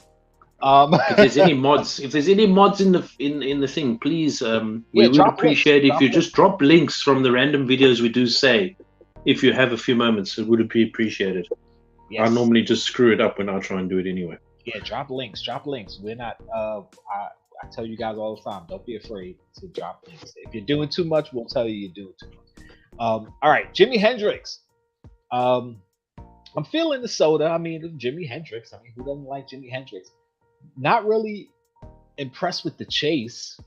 If there's any mods, in the thing, please, we would appreciate if you just drop links from the random videos we do say. If you have a few moments, it would be appreciated. Yes. I normally just screw it up when I try and do it anyway. Yeah, drop links. We're not. I tell you guys all the time, don't be afraid to drop links. If you're doing too much, we'll tell you're doing too much. All right, Jimi Hendrix. I'm feeling the soda. I mean, Jimi Hendrix. I mean, who doesn't like Jimi Hendrix? Not really impressed with the chase.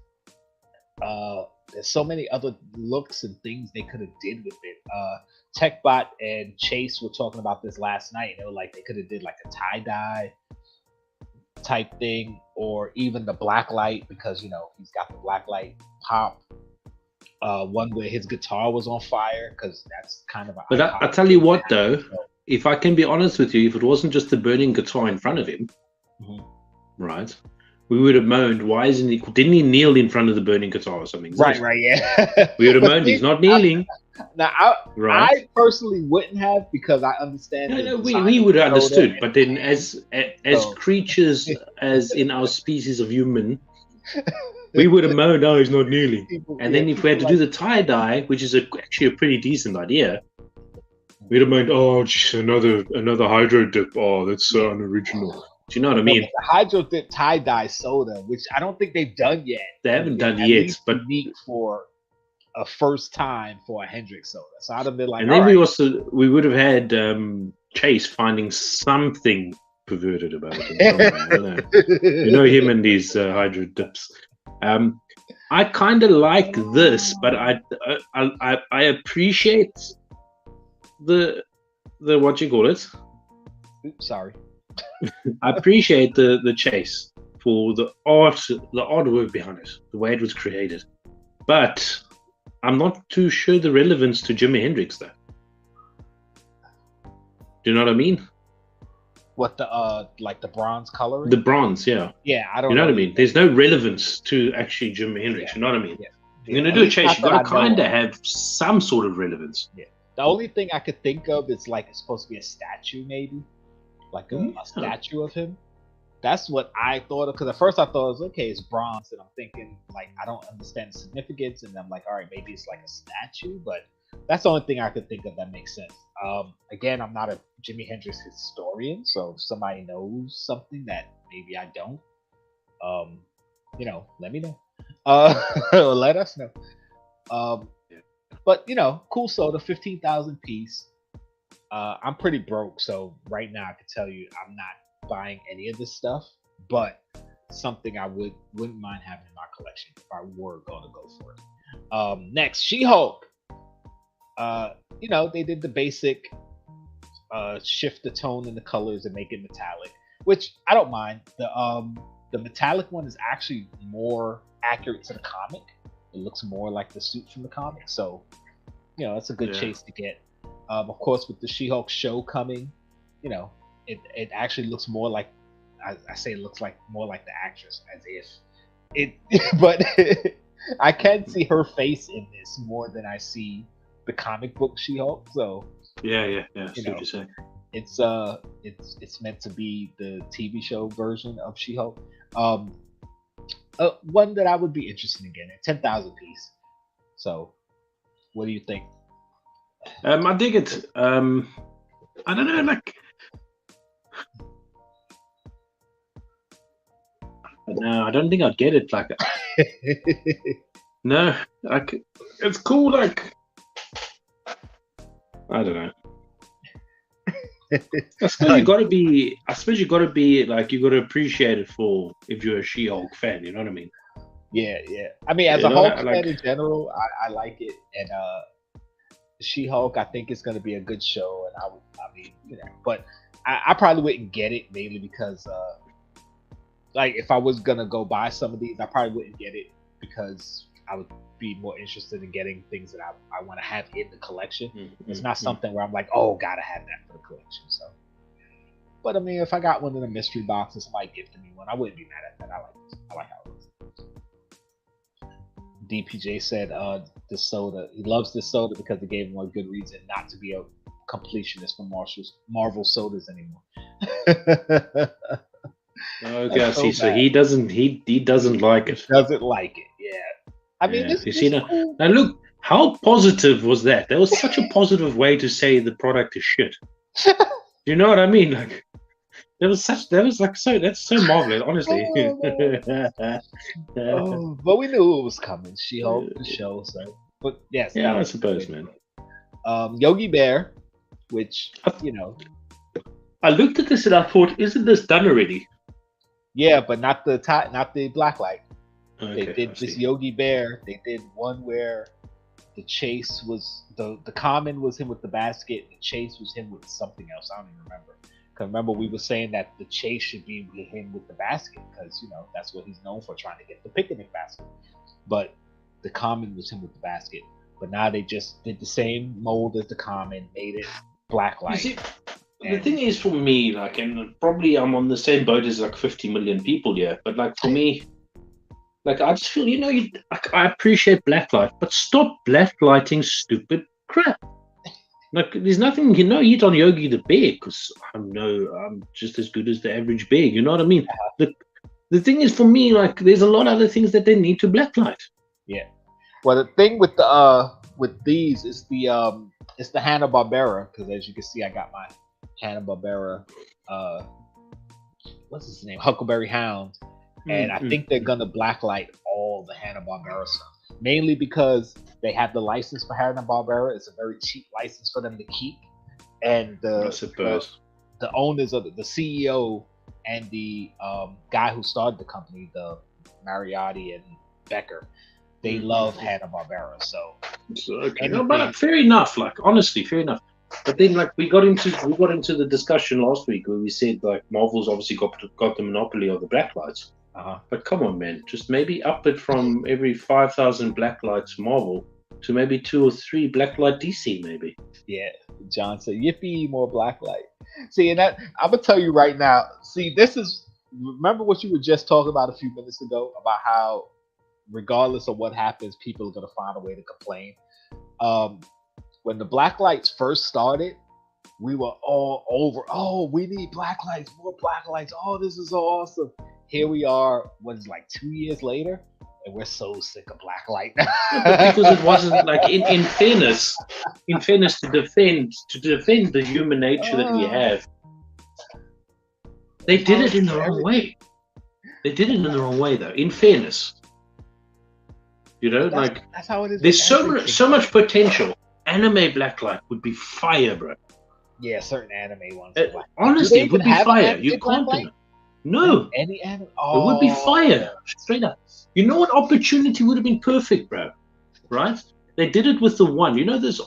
There's so many other looks and things they could have did with it. TechBot and Chase were talking about this last night. They were like, they could have did like a tie-dye type thing, or even the blacklight, because he's got the blacklight pop. One where his guitar was on fire, because that's kind of. But I tell you what, though, if I can be honest with you, if it wasn't just the burning guitar in front of him, right, we would have moaned, why isn't he? Didn't he kneel in front of the burning guitar or something? Right, yeah. We would have moaned, he's not kneeling. I personally wouldn't have, because I understand. No, we would have understood, but then as creatures, as in our species of human. We would have moaned, oh, he's not kneeling. And then if we had to do the tie-dye, which is actually a pretty decent idea, we'd have moaned, oh, another hydro dip. Oh, that's so unoriginal. Do you know what I mean? The hydro dip tie-dye soda, which I don't think they've done yet. They haven't done it yet, but unique for a first time for a Hendrix soda. So I'd have been like, and then we would have had Chase finding something perverted about it. Him and these hydro dips. I kind of like this, but I appreciate the what you call it. Oops, sorry. I appreciate the chase for the artwork behind it, the way it was created, but I'm not too sure the relevance to Jimi Hendrix though. Do you know what I mean? What like the bronze coloring? The bronze, yeah. Yeah, I don't. You know what I mean? There's no relevance to actually Jimi Hendrix. Yeah. You know what I mean? Yeah. You're gonna do a chase. You gotta kind of have some sort of relevance. Yeah. The only thing I could think of is like it's supposed to be a statue, maybe, like a statue of him. That's what I thought of, because at first I thought it was okay, it's bronze, and I'm thinking like I don't understand the significance, and I'm like, all right, maybe it's like a statue, but that's the only thing I could think of that makes sense. Again, I'm not a Jimi Hendrix historian, so if somebody knows something that maybe I don't, let me know. Or let us know. But cool soda, 15,000 piece. I'm pretty broke, so right now I can tell you I'm not buying any of this stuff, but something I wouldn't mind having in my collection if I were going to go for it. Next, She-Hulk. They did the basic shift the tone and the colors and make it metallic, which I don't mind. The metallic one is actually more accurate to the comic. It looks more like the suit from the comic, so it's a good chase to get. Of course, with the She-Hulk show coming, it actually looks more like I say it looks like more like the actress, as if it. But I can see her face in this more than I see the comic book She-Hulk. So yeah. That's what you're saying. It's meant to be the TV show version of She-Hulk. One that I would be interested in getting, 10,000 piece. So, what do you think? I dig it. I don't know, like. No, I don't think I'd get it. Like, no, like it's cool. Like, I don't know. I suppose you got to be. Like, you got to appreciate it for if you're a She-Hulk fan. You know what I mean? Yeah. I mean, as a Hulk fan in general, I like it, and She-Hulk, I think it's going to be a good show, and but I probably wouldn't get it mainly because, like, if I was gonna go buy some of these, I probably wouldn't get it because I would be more interested in getting things that I want to have in the collection. It's not something where I'm like, oh, gotta have that for the collection. So, but I mean, if I got one in a mystery box and somebody gifted me one, I wouldn't be mad at that. I like how it looks. DPJ said this soda, he loves this soda because it gave him a good reason not to be a completionist for Marvel sodas anymore. Okay, so he doesn't like it. Doesn't like it, yeah. I mean, you see now. Cool. Now look, how positive was that? That was such a positive way to say the product is shit. You know what I mean? Like, that's so marvelous, honestly. But we knew it was coming. She-Hulk, the show, so. But yes, yeah, I suppose, man. Yogi Bear, which I looked at this and I thought, isn't this done already? Yeah, but not the blacklight. Okay, they did this Yogi Bear. They did one where the chase was the common was him with the basket. The chase was him with something else. I don't even remember. Because remember we were saying that the chase should be him with the basket because that's what he's known for, trying to get the picnic basket. But the common was him with the basket. But now they just did the same mold as the common, made it blacklight. The thing is, for me, like, and probably I'm on the same boat as like 50 million people here, but like for me, like I just feel, I appreciate blacklight, but stop blacklighting stupid crap. Like, there's nothing, heat on Yogi the Bear because I'm just as good as the average bear. You know what I mean? The thing is, for me, like, there's a lot of other things that they need to blacklight. Yeah. Well, the thing with these is it's the Hanna-Barbera, because as you can see, I got my Hanna-Barbera, what's his name? Huckleberry Hound. And I think they're gonna blacklight all the Hanna-Barbera stuff. Mainly because they have the license for Hanna-Barbera. It's a very cheap license for them to keep. And the owners of the CEO and the guy who started the company, the Mariotti and Becker, they love Hanna-Barbera. So okay. But fair enough, like, honestly, fair enough. But then, like, we got into the discussion last week where we said, like, Marvel's obviously got the monopoly of the blacklights. But come on, man, just maybe up it from every 5,000 blacklights Marvel to maybe 2 or 3 blacklight DC, maybe. Yeah, John said, "Yippee, more blacklight." See, and that I'm gonna tell you right now. See, remember what you were just talking about a few minutes ago about how, regardless of what happens, people are gonna find a way to complain. When the blacklights first started, we were all over. Oh, we need black lights, more black lights. Oh, this is so awesome. Here we are, what is like 2 years later, and we're so sick of black light now. Because it wasn't like in fairness to defend the human nature that we have. They did it in the wrong way. They did it in the wrong way, though. In fairness, you know, that's how it is. There's so much potential. Anime blacklight would be fire, bro. Yeah, certain anime ones. Honestly, it would be fire. You can't do it. No, any anime. It would be fire, straight up. You know what opportunity would have been perfect, bro? Right? They did it with the one. You know, this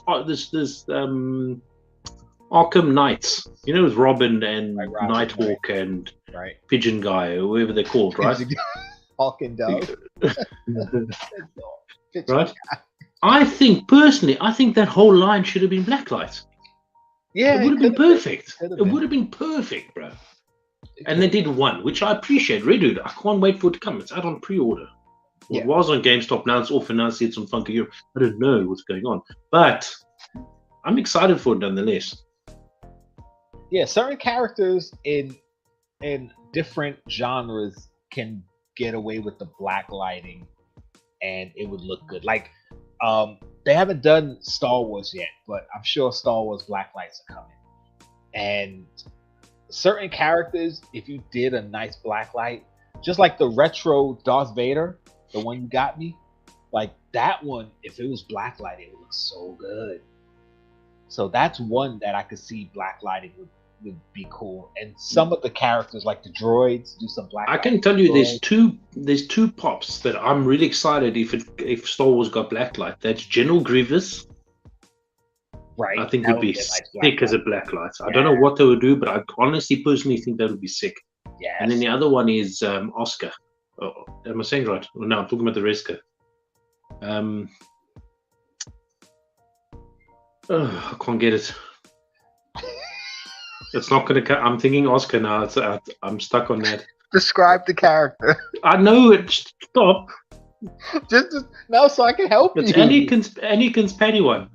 Arkham Knights. You know, with Robin and Nighthawk and Pigeon Guy or whatever they're called, right? Hawk and Dove. Right? I think that whole line should have been blacklight. Yeah, it would have been perfect. It would have been perfect, bro. And they did one, which I appreciate. Redude, I can't wait for it to come. It's out on pre-order. Well, it was on GameStop. Now it's off, and now it's on Funko Europe. I don't know what's going on, but I'm excited for it nonetheless. Yeah, certain characters in different genres can get away with the black lighting, and it would look good. Like, they haven't done Star Wars yet, but I'm sure Star Wars black lights are coming. And certain characters, if you did a nice black light, just like the retro Darth Vader, the one you got me, like that one, if it was black light, it would look so good. So that's one that I could see black lighting would be cool. And some of the characters, like the droids, do some black. I can tell you, there's two pops that I'm really excited if Star Wars got black light. That's General Grievous. Right. I think would be sick as a black light. I don't know what they would do, but I honestly, personally think that would be sick. Yeah. And then the other one is Oscar. Oh, am I saying right? Oh, no, I'm talking about the Reska. I can't get it. It's not going to come. I'm thinking Oscar now. I'm stuck on that. Describe the character. I know it. Stop. just no, so I can help it's you. Anakin's Padawan.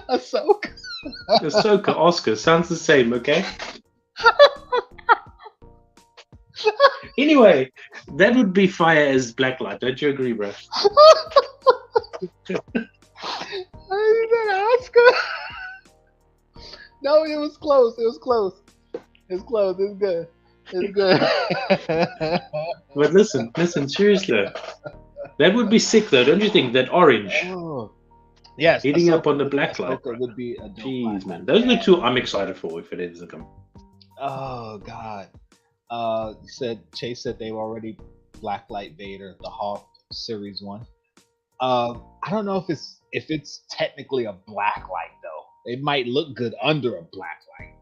Ahsoka, Oscar. Sounds the same, okay? Anyway, that would be fire as blacklight. Don't you agree, bro? Oscar. No, it was close. It's good. But listen, seriously. That would be sick, though, don't you think? That orange. Oh. Yes. Hitting up on the blacklight. Would be a jeez, man. Those are the two I'm excited for if it doesn't come. Oh, God. Chase said they've already blacklight Vader, the Hawk Series 1. I don't know if it's technically a black light though. It might look good under a black light,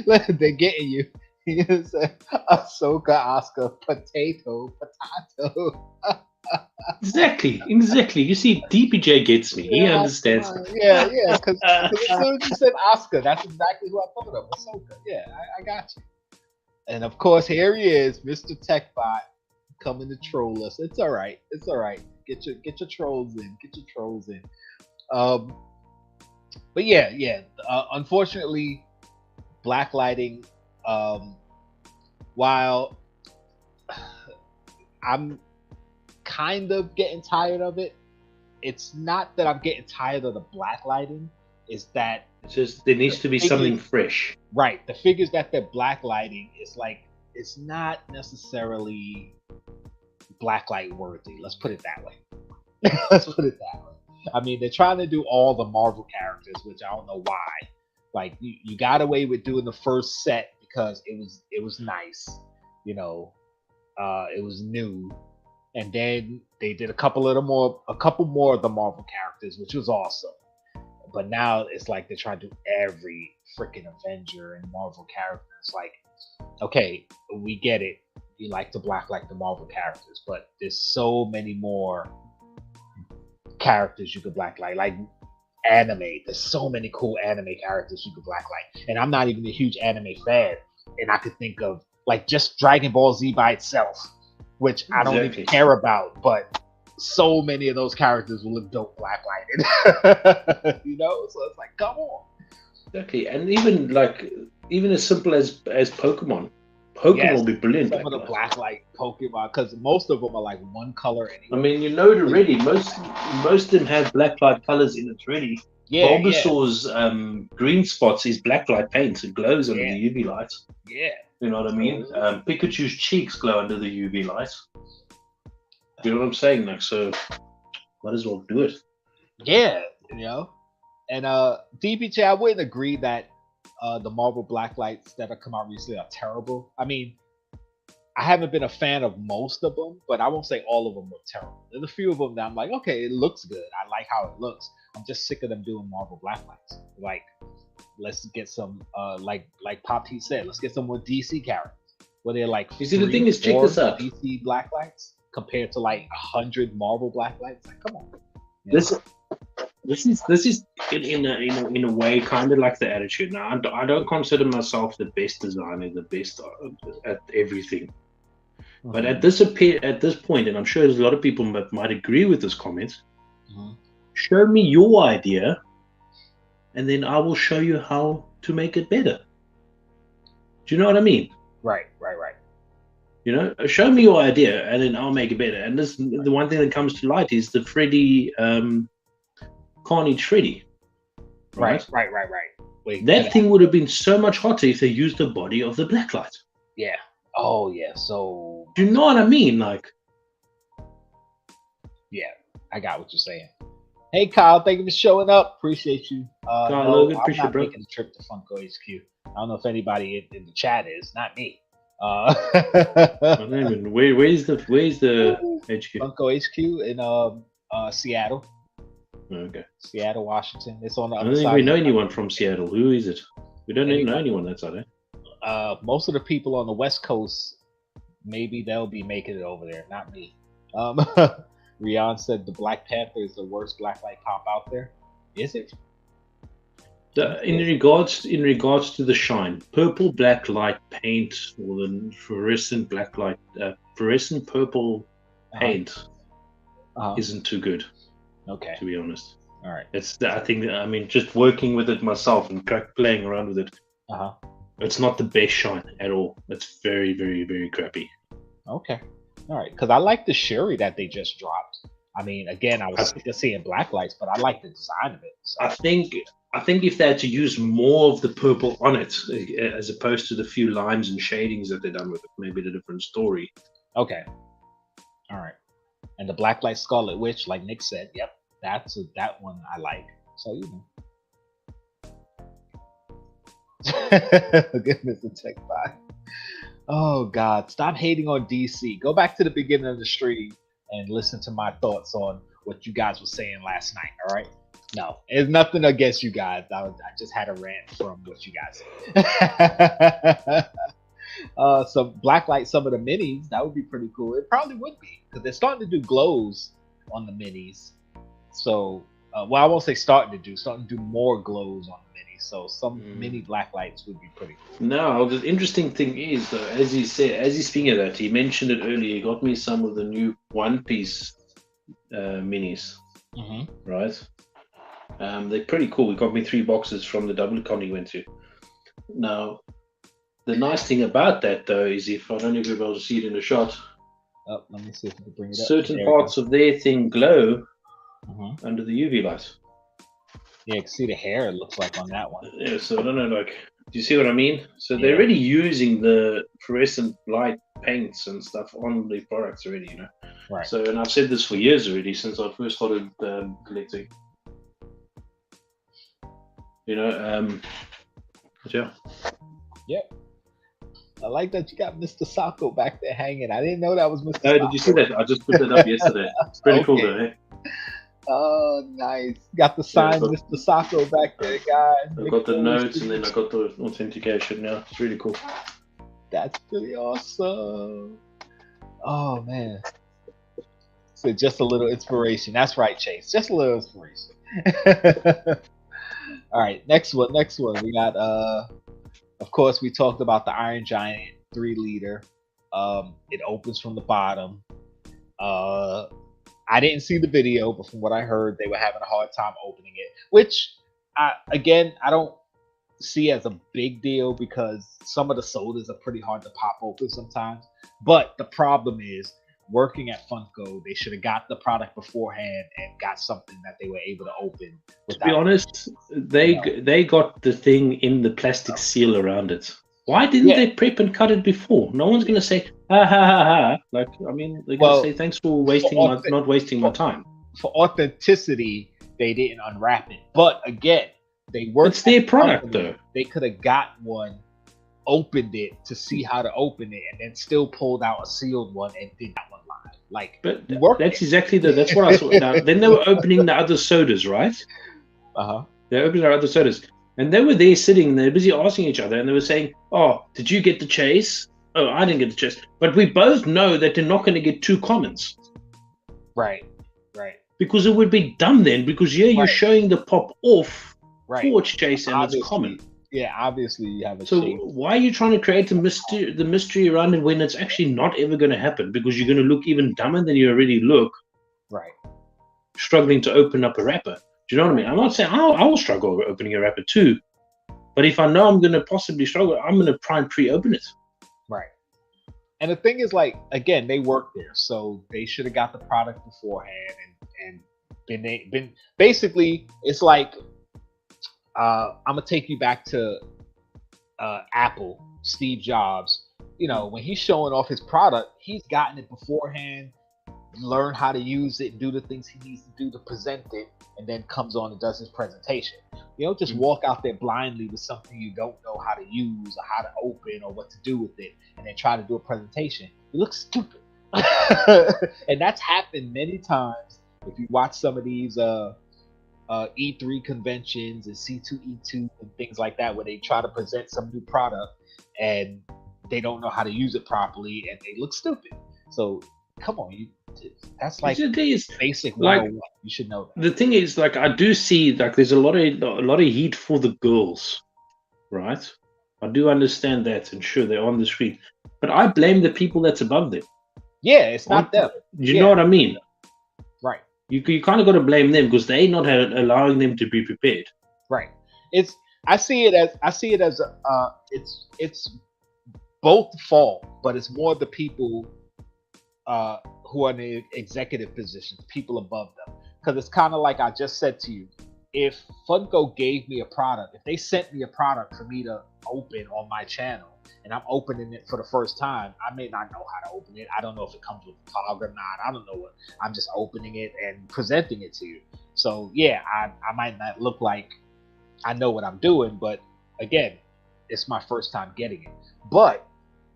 but they're getting you. You said Ahsoka, Oscar, potato. Exactly. You see, DPJ gets me. He understands. Yeah. Because as soon as you said Oscar, that's exactly who I thought of. Ahsoka. Yeah, I got you. And of course, here he is, Mr. Techbot, coming to troll us. It's all right. Get your trolls in. But yeah. Unfortunately, blacklighting. While I'm kind of getting tired of it, it's not that I'm getting tired of the blacklighting. It's that it's just there needs to be something fresh. Right. The figures that they're blacklighting is like it's not necessarily blacklight worthy. Let's put it that way. I mean, they're trying to do all the Marvel characters, which I don't know why. Like you got away with doing the first set because it was nice, you know, it was new, and then they did a couple more of the Marvel characters, which was awesome. But now it's like they're trying to do every freaking Avenger and Marvel character. It's like, okay, we get it. You like to blacklight the Marvel characters, but there's so many more characters you could blacklight. Like anime, there's so many cool anime characters you could blacklight. And I'm not even a huge anime fan. And I could think of like just Dragon Ball Z by itself, which I don't even care about. But so many of those characters will look dope blacklighted. So it's like, come on. Exactly, and even as simple as Pokemon. Pokemon will be brilliant. Some of the blacklight Pokemon, because most of them are like one color anyway. I mean, you know it already. Most of them have blacklight colors in it already. Yeah, Bulbasaur's green spots is blacklight paint. It glows under the UV light. Yeah. You know what I mean? Pikachu's cheeks glow under the UV light. You know what I'm saying? Like, so might as well do it. Yeah, And DPJ, I wouldn't agree that the Marvel blacklights that have come out recently are terrible. I mean, I haven't been a fan of most of them, but I won't say all of them were terrible. There's a few of them that I'm like, okay, it looks good. I like how it looks. I'm just sick of them doing Marvel blacklights. Like, let's get some, like Pop T said, let's get some more DC characters. Where they're like, you see, the thing is, check this out. DC blacklights compared to like 100 Marvel blacklights. Like, come on. This is in a way kind of like the attitude. Now, I don't consider myself the best designer, the best at everything. Mm-hmm. But at this point, and I'm sure there's a lot of people that might agree with this comment, show me your idea, and then I will show you how to make it better. Do you know what I mean? Right. Show me your idea, and then I'll make it better. And the one thing that comes to light is the Freddy Carnage Freddy. Right. Wait, that thing would have been so much hotter if they used the body of the blacklight. Yeah. Oh, yeah. So. Do you know what I mean? Like. Yeah, I got what you're saying. Hey, Kyle, thank you for showing up. Appreciate you. I'm not making a trip to Funko HQ. I don't know if anybody in the chat is. Not me. Where's the HQ? Funko HQ in Seattle. Okay. Seattle, Washington. It's on the I other don't think side. we know anyone from Seattle. Who is it? We don't even know anyone that's out there. Most of the people on the West Coast, maybe they'll be making it over there. Not me. Rian said the Black Panther is the worst blacklight pop out there. Is it? In regards to the shine, purple blacklight paint or the fluorescent blacklight, fluorescent purple paint isn't too good. Okay. To be honest. All right. I mean, just working with it myself and playing around with it. It's not the best shine at all. It's very, very, very crappy. Okay. All right. Because I like the Shuri that they just dropped. I mean, again, I was sick of seeing blacklights, but I like the design of it. So. I think if they had to use more of the purple on it, as opposed to the few lines and shadings that they've done with it, maybe a different story. Okay. All right. And the Blacklight Scarlet Witch, like Nick said, yep, that one I like. So Good Mr. Tech 5. Oh God, stop hating on DC. Go back to the beginning of the stream and listen to my thoughts on what you guys were saying last night. All right. No, it's nothing against you guys. I just had a rant from what you guys said. Some blacklight, some of the minis, that would be pretty cool. It probably would be, because they're starting to do glows on the minis. So, well, I won't say starting to do more glows on the minis. So some mini blacklights would be pretty cool. No, the interesting thing is, though, as he's speaking of that, he mentioned it earlier. He got me some of the new One Piece minis, right? They're pretty cool. He got me 3 boxes from the double con he went to. Now, the nice thing about that, though, is if I don't know if you'll be able to see it in the shot. Oh, let me see if we can bring it up. Certain parts of their thing glow under the UV light. Yeah, you can see the hair, it looks like, on that one. Yeah, so I don't know, like, do you see what I mean? So they're already using the fluorescent light paints and stuff on the products already, you know? Right. So, and I've said this for years already, since I first started collecting. You know, but yeah. Yep. I like that you got Mr. Sacco back there hanging. I didn't know that was Mr. Oh, Sacco. did you see that? I just put that up yesterday. It's pretty cool, though, eh? Oh, nice. Got the signed Mr. Sacco back there, guys. I got the notes and then I got the authentication. Yeah, it's really cool. That's pretty awesome. Oh, man. So just a little inspiration. That's right, Chase. Just a little inspiration. All right, next one. We got, of course, we talked about the Iron Giant 3-liter. It opens from the bottom. I didn't see the video, but from what I heard, they were having a hard time opening it. Which, I don't see as a big deal because some of the sodas are pretty hard to pop open sometimes. But the problem is, working at Funko, they should have got the product beforehand and got something that they were able to open. To be honest, they got the thing in the plastic seal around it. Why didn't they prep and cut it before? No one's going to say, ha ha ha ha. Like, I mean, they're going to say, thanks for not wasting my time. For authenticity, they didn't unwrap it. But again, they worked. It's their product, though. They could have got one, opened it to see how to open it, and then still pulled out a sealed one and did that one live. Like, but that's exactly that's what I saw. Now, then they were opening the other sodas, right? They opened our other sodas, and they were there sitting, and they're busy asking each other, and they were saying, "Oh, did you get the chase? Oh, I didn't get the chase." But we both know that they're not going to get 2 commons, right? Because it would be dumb then. Because you're showing the pop off for its chase, and obviously, it's common. Yeah, obviously you have a So chase. why are you trying to create the mystery around it when it's actually not ever going to happen? Because you're going to look even dumber than you already look. Right. Struggling to open up a wrapper. Do you know what I mean? I'm not saying I will struggle opening a wrapper too, but if I know I'm going to possibly struggle, I'm going to try and pre-open it. Right. And the thing is, like, again, they work there, so they should have got the product beforehand and been basically. It's like I'm gonna take you back to Apple, Steve Jobs. You know, when he's showing off his product, he's gotten it beforehand, learn how to use it, do the things he needs to do to present it, and then comes on and does his presentation. You don't just walk out there blindly with something you don't know how to use or how to open or what to do with it, and then try to do a presentation. You look stupid. And that's happened many times. If you watch some of these E3 conventions and C2E2 and things like that, where they try to present some new product and they don't know how to use it properly and they look stupid. So come on, that's like basic 101. You should know that. The thing is, like, I do see, like, there's a lot of heat for the girls, right? I do understand that, and sure, they're on the street, but I blame the people that's above them. Yeah, it's not them. You know what I mean? Right. You kind of got to blame them because they're not allowing them to be prepared. Right. I see it as it's both fault, but it's more the people who are in the executive positions, people above them. Because it's kind of like I just said to you, if Funko gave me a product, if they sent me a product for me to open on my channel, and I'm opening it for the first time, I may not know how to open it. I don't know if it comes with a POG or not. I don't know what. I'm just opening it and presenting it to you. So yeah, I might not look like I know what I'm doing, but again, it's my first time getting it. But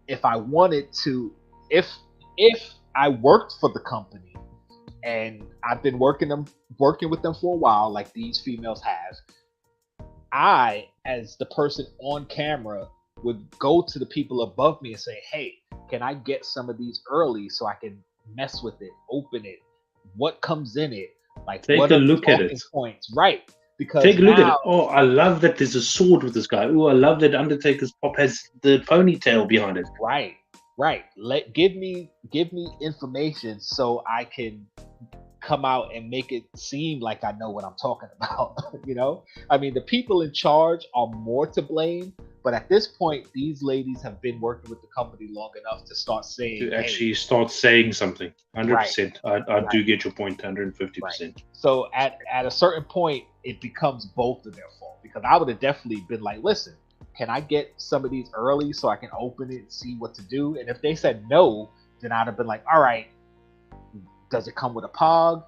if I wanted to, if I worked for the company and I've been working with them for a while, like these females have, I, as the person on camera, would go to the people above me and say, hey, can I get some of these early so I can mess with it, open it, what comes in it, like take what a look at it points, right? Because take a look at it. Oh, I love that there's a sword with this guy. Oh, I love that Undertaker's pop has the ponytail behind it. Right. Give me information so I can come out and make it seem like I know what I'm talking about. You know, I mean, the people in charge are more to blame, but at this point, these ladies have been working with the company long enough to start saying, to actually start saying something. 100%. I do get your point. 150%. Right. So at a certain point, it becomes both of their fault, because I would have definitely been like, listen, can I get some of these early so I can open it and see what to do? And if they said no, then I'd have been like, all right, does it come with a POG?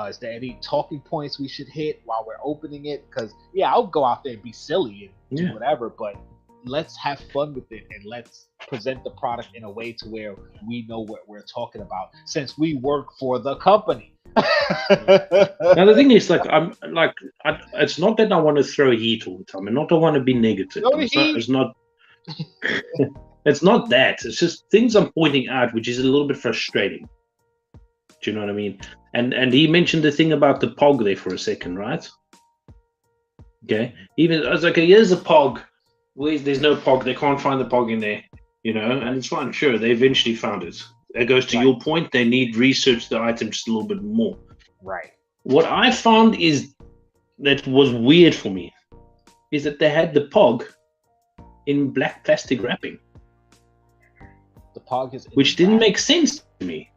Is there any talking points we should hit while we're opening it? Because yeah, I'll go out there and be silly and do whatever, but let's have fun with it and let's present the product in a way to where we know what we're talking about, since we work for the company. Now the thing is, it's not that I want to throw heat all the time, and not that I want to be negative. It's not it's not that. It's just things I'm pointing out, which is a little bit frustrating. Do you know what I mean? And he mentioned the thing about the POG there for a second, right? Okay. Even I was like, here's a POG. There's no POG. They can't find the POG in there, you know. And it's fine. Sure, they eventually found it. It goes to your point. They need research the item just a little bit more. Right. What I found is that was weird for me is that they had the Pog in black plastic wrapping. The Pog is which didn't make sense to me.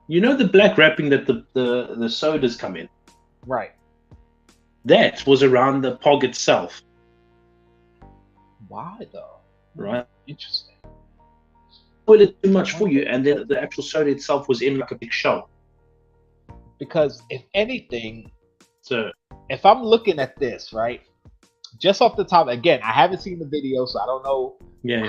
You know the black wrapping that the sodas come in? Right. That was around the Pog itself. Why though? Right. Interesting. Spoiled too much for you, and then the actual soda itself was in like a big shell. Because if anything, So if I'm looking at this, right, just off the top, again, I haven't seen the video, so I don't know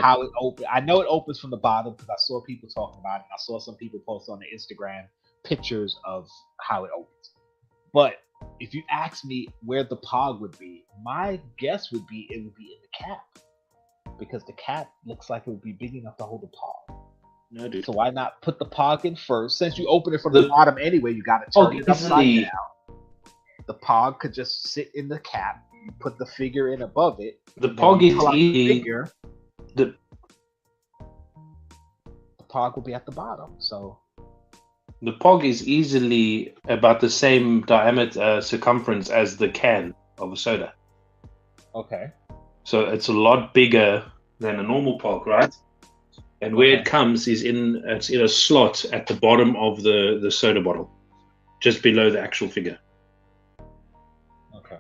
how it opens. I know it opens from the bottom because I saw people talking about it. And I saw some people post on the Instagram pictures of how it opens. But if you ask me where the Pog would be, my guess would be it would be in the cap. Because the cap looks like it would be big enough to hold the Pog. no, dude. So why not put the Pog in first? Since you open it from the bottom anyway, you got to turn it upside down. The Pog could just sit in the cap. You put the figure in above it. The Pog is easy. The Pog will be at the bottom. So the Pog is easily about the same diameter circumference as the can of a soda. Okay. So it's a lot bigger than a normal Pog, right? And where it comes is it's in a slot at the bottom of the soda bottle, just below the actual figure. Okay.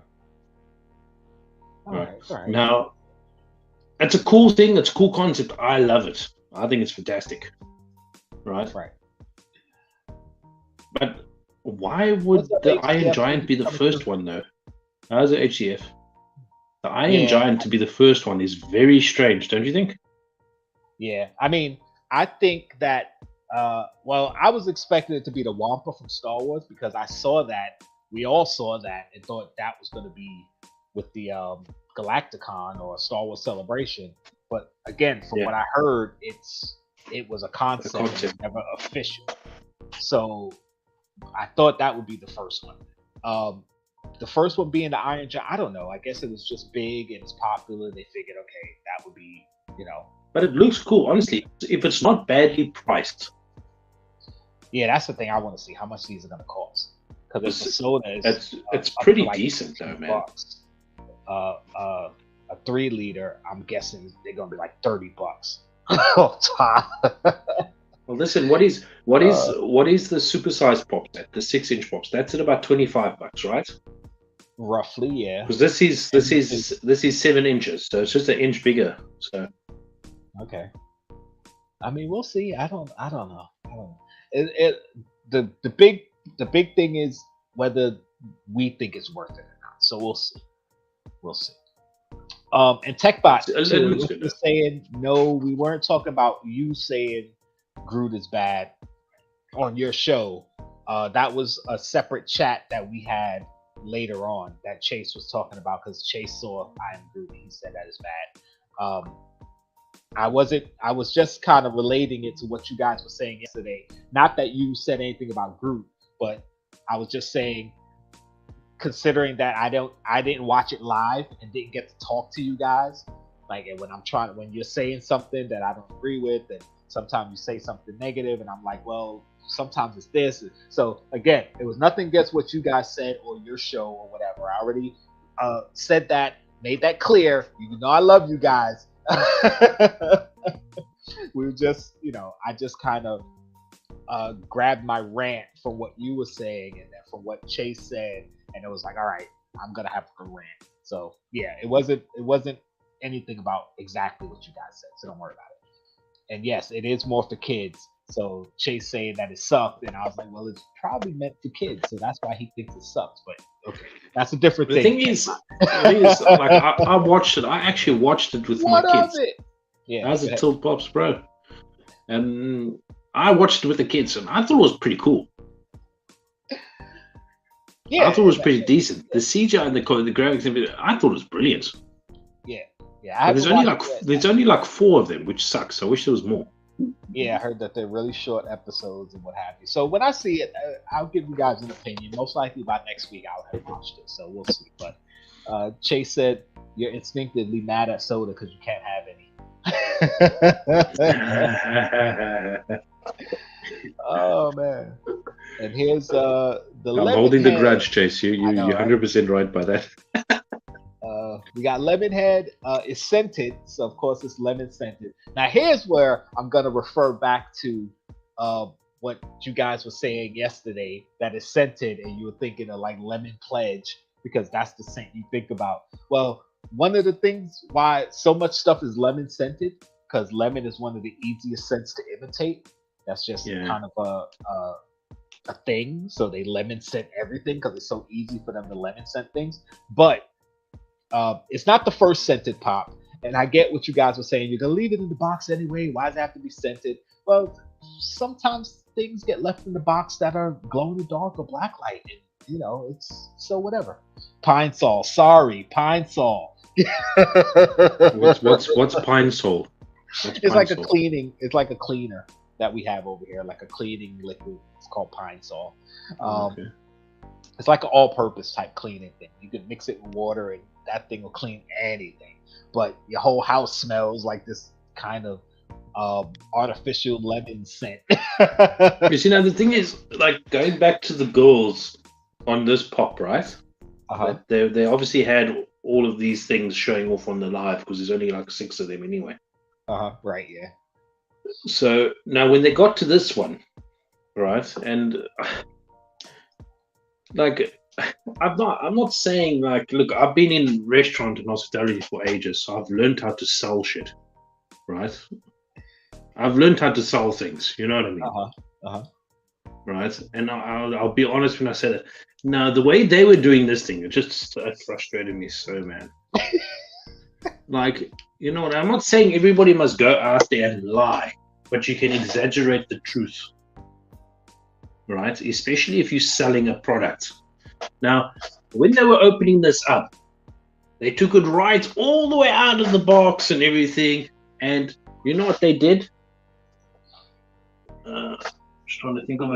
All right. Now, it's a cool thing. It's a cool concept. I love it. I think it's fantastic. Right? Right. But why would the Iron Giant be the first one, though? How's the HCF? The Iron Giant to be the first one is very strange, don't you think? Yeah. I mean, I think that, I was expecting it to be the Wampa from Star Wars because I saw that. We all saw that and thought that was going to be with the Galacticon or Star Wars Celebration. But again, from what I heard, it was a concept, never official. So I thought that would be the first one. The first one being the Iron Giant, I don't know. I guess it was just big and it's popular. They figured, okay, that would be, But it looks cool, honestly. If it's not badly priced. Yeah, that's the thing I want to see. How much these are going to cost? Because the soda is it's pretty decent though, man. A 3 liter, I'm guessing they're going to be like $30. Oh, Tom. Well, listen. What is the supersized pop set? The 6-inch pops. That's at about $25, right? Roughly, yeah. Because this is 7 inches, so it's just an inch bigger. So okay. I mean, we'll see. I don't know. The big thing is whether we think it's worth it or not. So we'll see. And TechBot was saying no. We weren't talking about you saying Groot is bad on your show. That was a separate chat that we had later on that Chase was talking about because Chase saw I Am Groot. He said that is bad. I was just kind of relating it to what you guys were saying yesterday. Not that you said anything about Groot, but I was just saying, considering that I didn't watch it live and didn't get to talk to you guys, like when you're saying something that I don't agree with, and sometimes you say something negative, and I'm like, well, sometimes it's this. So again, it was nothing against what you guys said or your show or whatever. I already said that, made that clear. You know, I love you guys. We were just, I just kind of grabbed my rant from what you were saying and then from what Chase said, and it was like, all right, I'm gonna have to rant. So yeah, it wasn't anything about exactly what you guys said, so don't worry about it. And yes, it is more for kids. So Chase saying that it sucked, and I was like, well, it's probably meant for kids, so that's why he thinks it sucks. But okay, that's a different thing. The thing is, like I watched it. I actually watched it with my kids. Yeah, as a Tilt Pops bro, and I watched it with the kids, and I thought it was pretty cool. Yeah, I thought it was pretty decent. The CGI and the graphics, I thought it was brilliant. Yeah. There's only like 4 of them, which sucks. I wish there was more. Yeah, I heard that they're really short episodes and what have you. So when I see it, I'll give you guys an opinion. Most likely by next week, I'll have watched it. So we'll see. But Chase said you're instinctively mad at soda because you can't have any. Oh man. And here's the I'm holding the Lemonhead. grudge, Chase. You're 100% right by that. We got Lemonhead. It's scented, so of course it's lemon scented. Now here's where I'm gonna refer back to what you guys were saying yesterday, that it's scented, and you were thinking of like lemon pledge because that's the scent you think about. Well, one of the things why so much stuff is lemon scented, because lemon is one of the easiest scents to imitate. That's just kind of a thing. So they lemon scent everything because it's so easy for them to lemon scent things. But it's not the first scented pop. And I get what you guys were saying. You're gonna leave it in the box anyway. Why does it have to be scented? Well, sometimes things get left in the box that are glow in the dark or blacklight, and you know, it's so whatever. Pine Sol, sorry, Pine Sol. What's Pine Sol? It's like a cleaning. It's like a cleaner that we have over here, like a cleaning liquid. It's called Pine Sol. Okay. It's like an all-purpose type cleaning thing. You can mix it with water, and that thing will clean anything. But your whole house smells like this kind of artificial lemon scent. You see, now the thing is, like, going back to the girls on this pop, right? They obviously had all of these things showing off on the live because there's only like 6 of them anyway. Right, yeah. So now when they got to this one, right, and like, I'm not saying like, look, I've been in restaurant and hospitality for ages, so I've learned how to sell shit, right? I've learned how to sell things, you know what I mean? Right, and I'll be honest when I say that. Now the way they were doing this thing, it just frustrated me so, man. Like, you know what? I'm not saying everybody must go out there and lie, but you can exaggerate the truth, right? Especially if you're selling a product. Now, when they were opening this up, they took it right all the way out of the box and everything. And you know what they did? Just trying to think of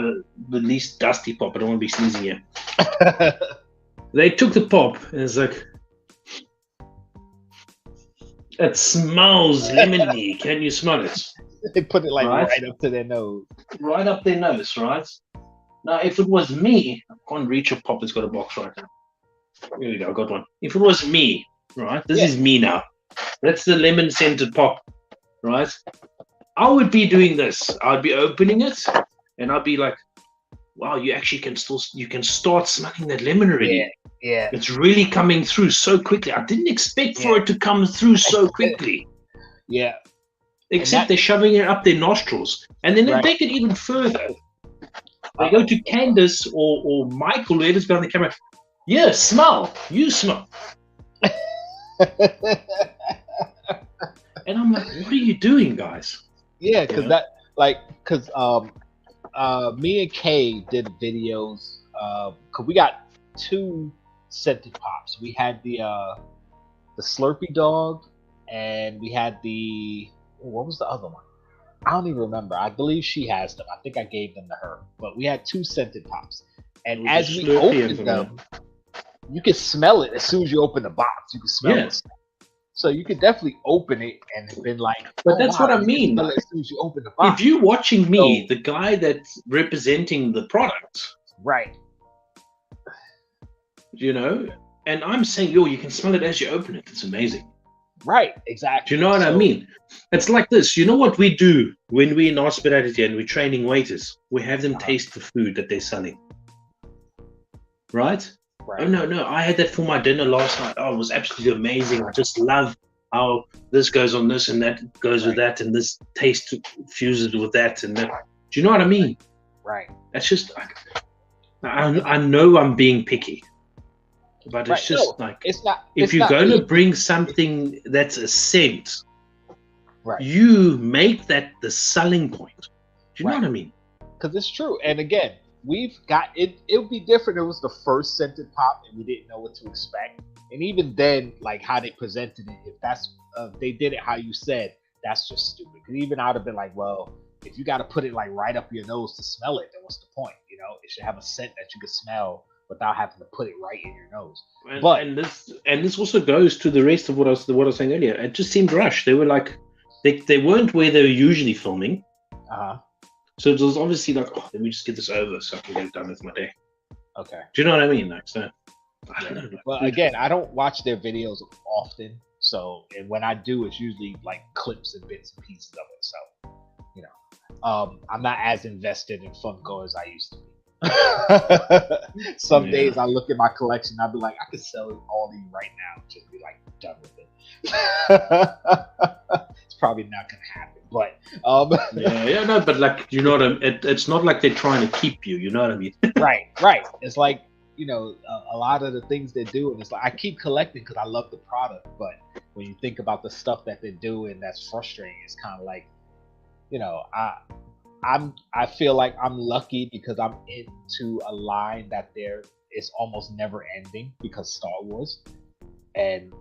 the least dusty pop. I don't want to be sneezing here. They took the pop and it's like, it smells lemony. Can you smell it? They put it like right up to their nose. Right up their nose, right? Now, if it was me, I can't reach a pop that's got a box right now. Here we go, I got one. If it was me, right? This is me now. That's the lemon scented pop, right? I would be doing this. I'd be opening it, and I'd be like, "Wow, you actually can start smelling that lemon already." Yeah. It's really coming through so quickly. I didn't expect for it to come through so quickly. Yeah. Except they're shoving it up their nostrils, and then they take it even further. They go to Candace or Michael, whoever's behind the camera. Yeah, smell. You smell. And I'm like, what are you doing, guys? Yeah, because me and Kay did videos. Cause we got 2 scented pops. We had the Slurpee dog, and we had what was the other one? I don't even remember. I believe she has them. I think I gave them to her. But we had 2 scented pops. And as we opened them, you can smell it as soon as you open the box. You can smell it. So you could definitely open it and been like, but that's what I mean. Like, as soon as you open the box. If you're watching me, the guy that's representing the product, right? You know, and I'm saying, yo, you can smell it as you open it. It's amazing. Right, exactly. Do you know what I mean? It's like this. You know what we do when we're in hospitality and we're training waiters? We have them taste the food that they're selling. Right? Oh, no. I had that for my dinner last night. Oh, it was absolutely amazing. I just love how this goes on this and that goes with that, and this taste fuses with that and that. Do you know what I mean? Right. That's just like, I know I'm being picky. But it's just if you're going to bring something that's a scent, you make that the selling point. Do you know what I mean? Because it's true. And again, we've got it. It would be different if it was the first scented pop and we didn't know what to expect. And even then, like how they presented it, if that's they did it how you said, that's just stupid. Because even I'd have been like, well, if you got to put it like right up your nose to smell it, then what's the point? You know, it should have a scent that you can smell without having to put it right in your nose. And this also goes to the rest of what I was saying earlier. It just seemed rushed. They were like, they weren't where they were usually filming. So it was obviously like, oh, let me just get this over so I can get it done with my day. Okay. Do you know what I mean? Like, so I don't know. Well, again, I don't watch their videos often, so and when I do, it's usually like clips and bits and pieces of it. So, you know, I'm not as invested in Funko as I used to be. Some days I look at my collection, I'll be like, I could sell all these right now, just be like done with it. It's probably not gonna happen, but no, but like, you know what I mean? It's not like they're trying to keep you. You know what I mean? right. It's like, you know, a lot of the things they're doing. It's like I keep collecting because I love the product, but when you think about the stuff that they're doing, that's frustrating. It's kind of like, you know, I feel like I'm lucky because I'm into a line that there is almost never ending because Star Wars. And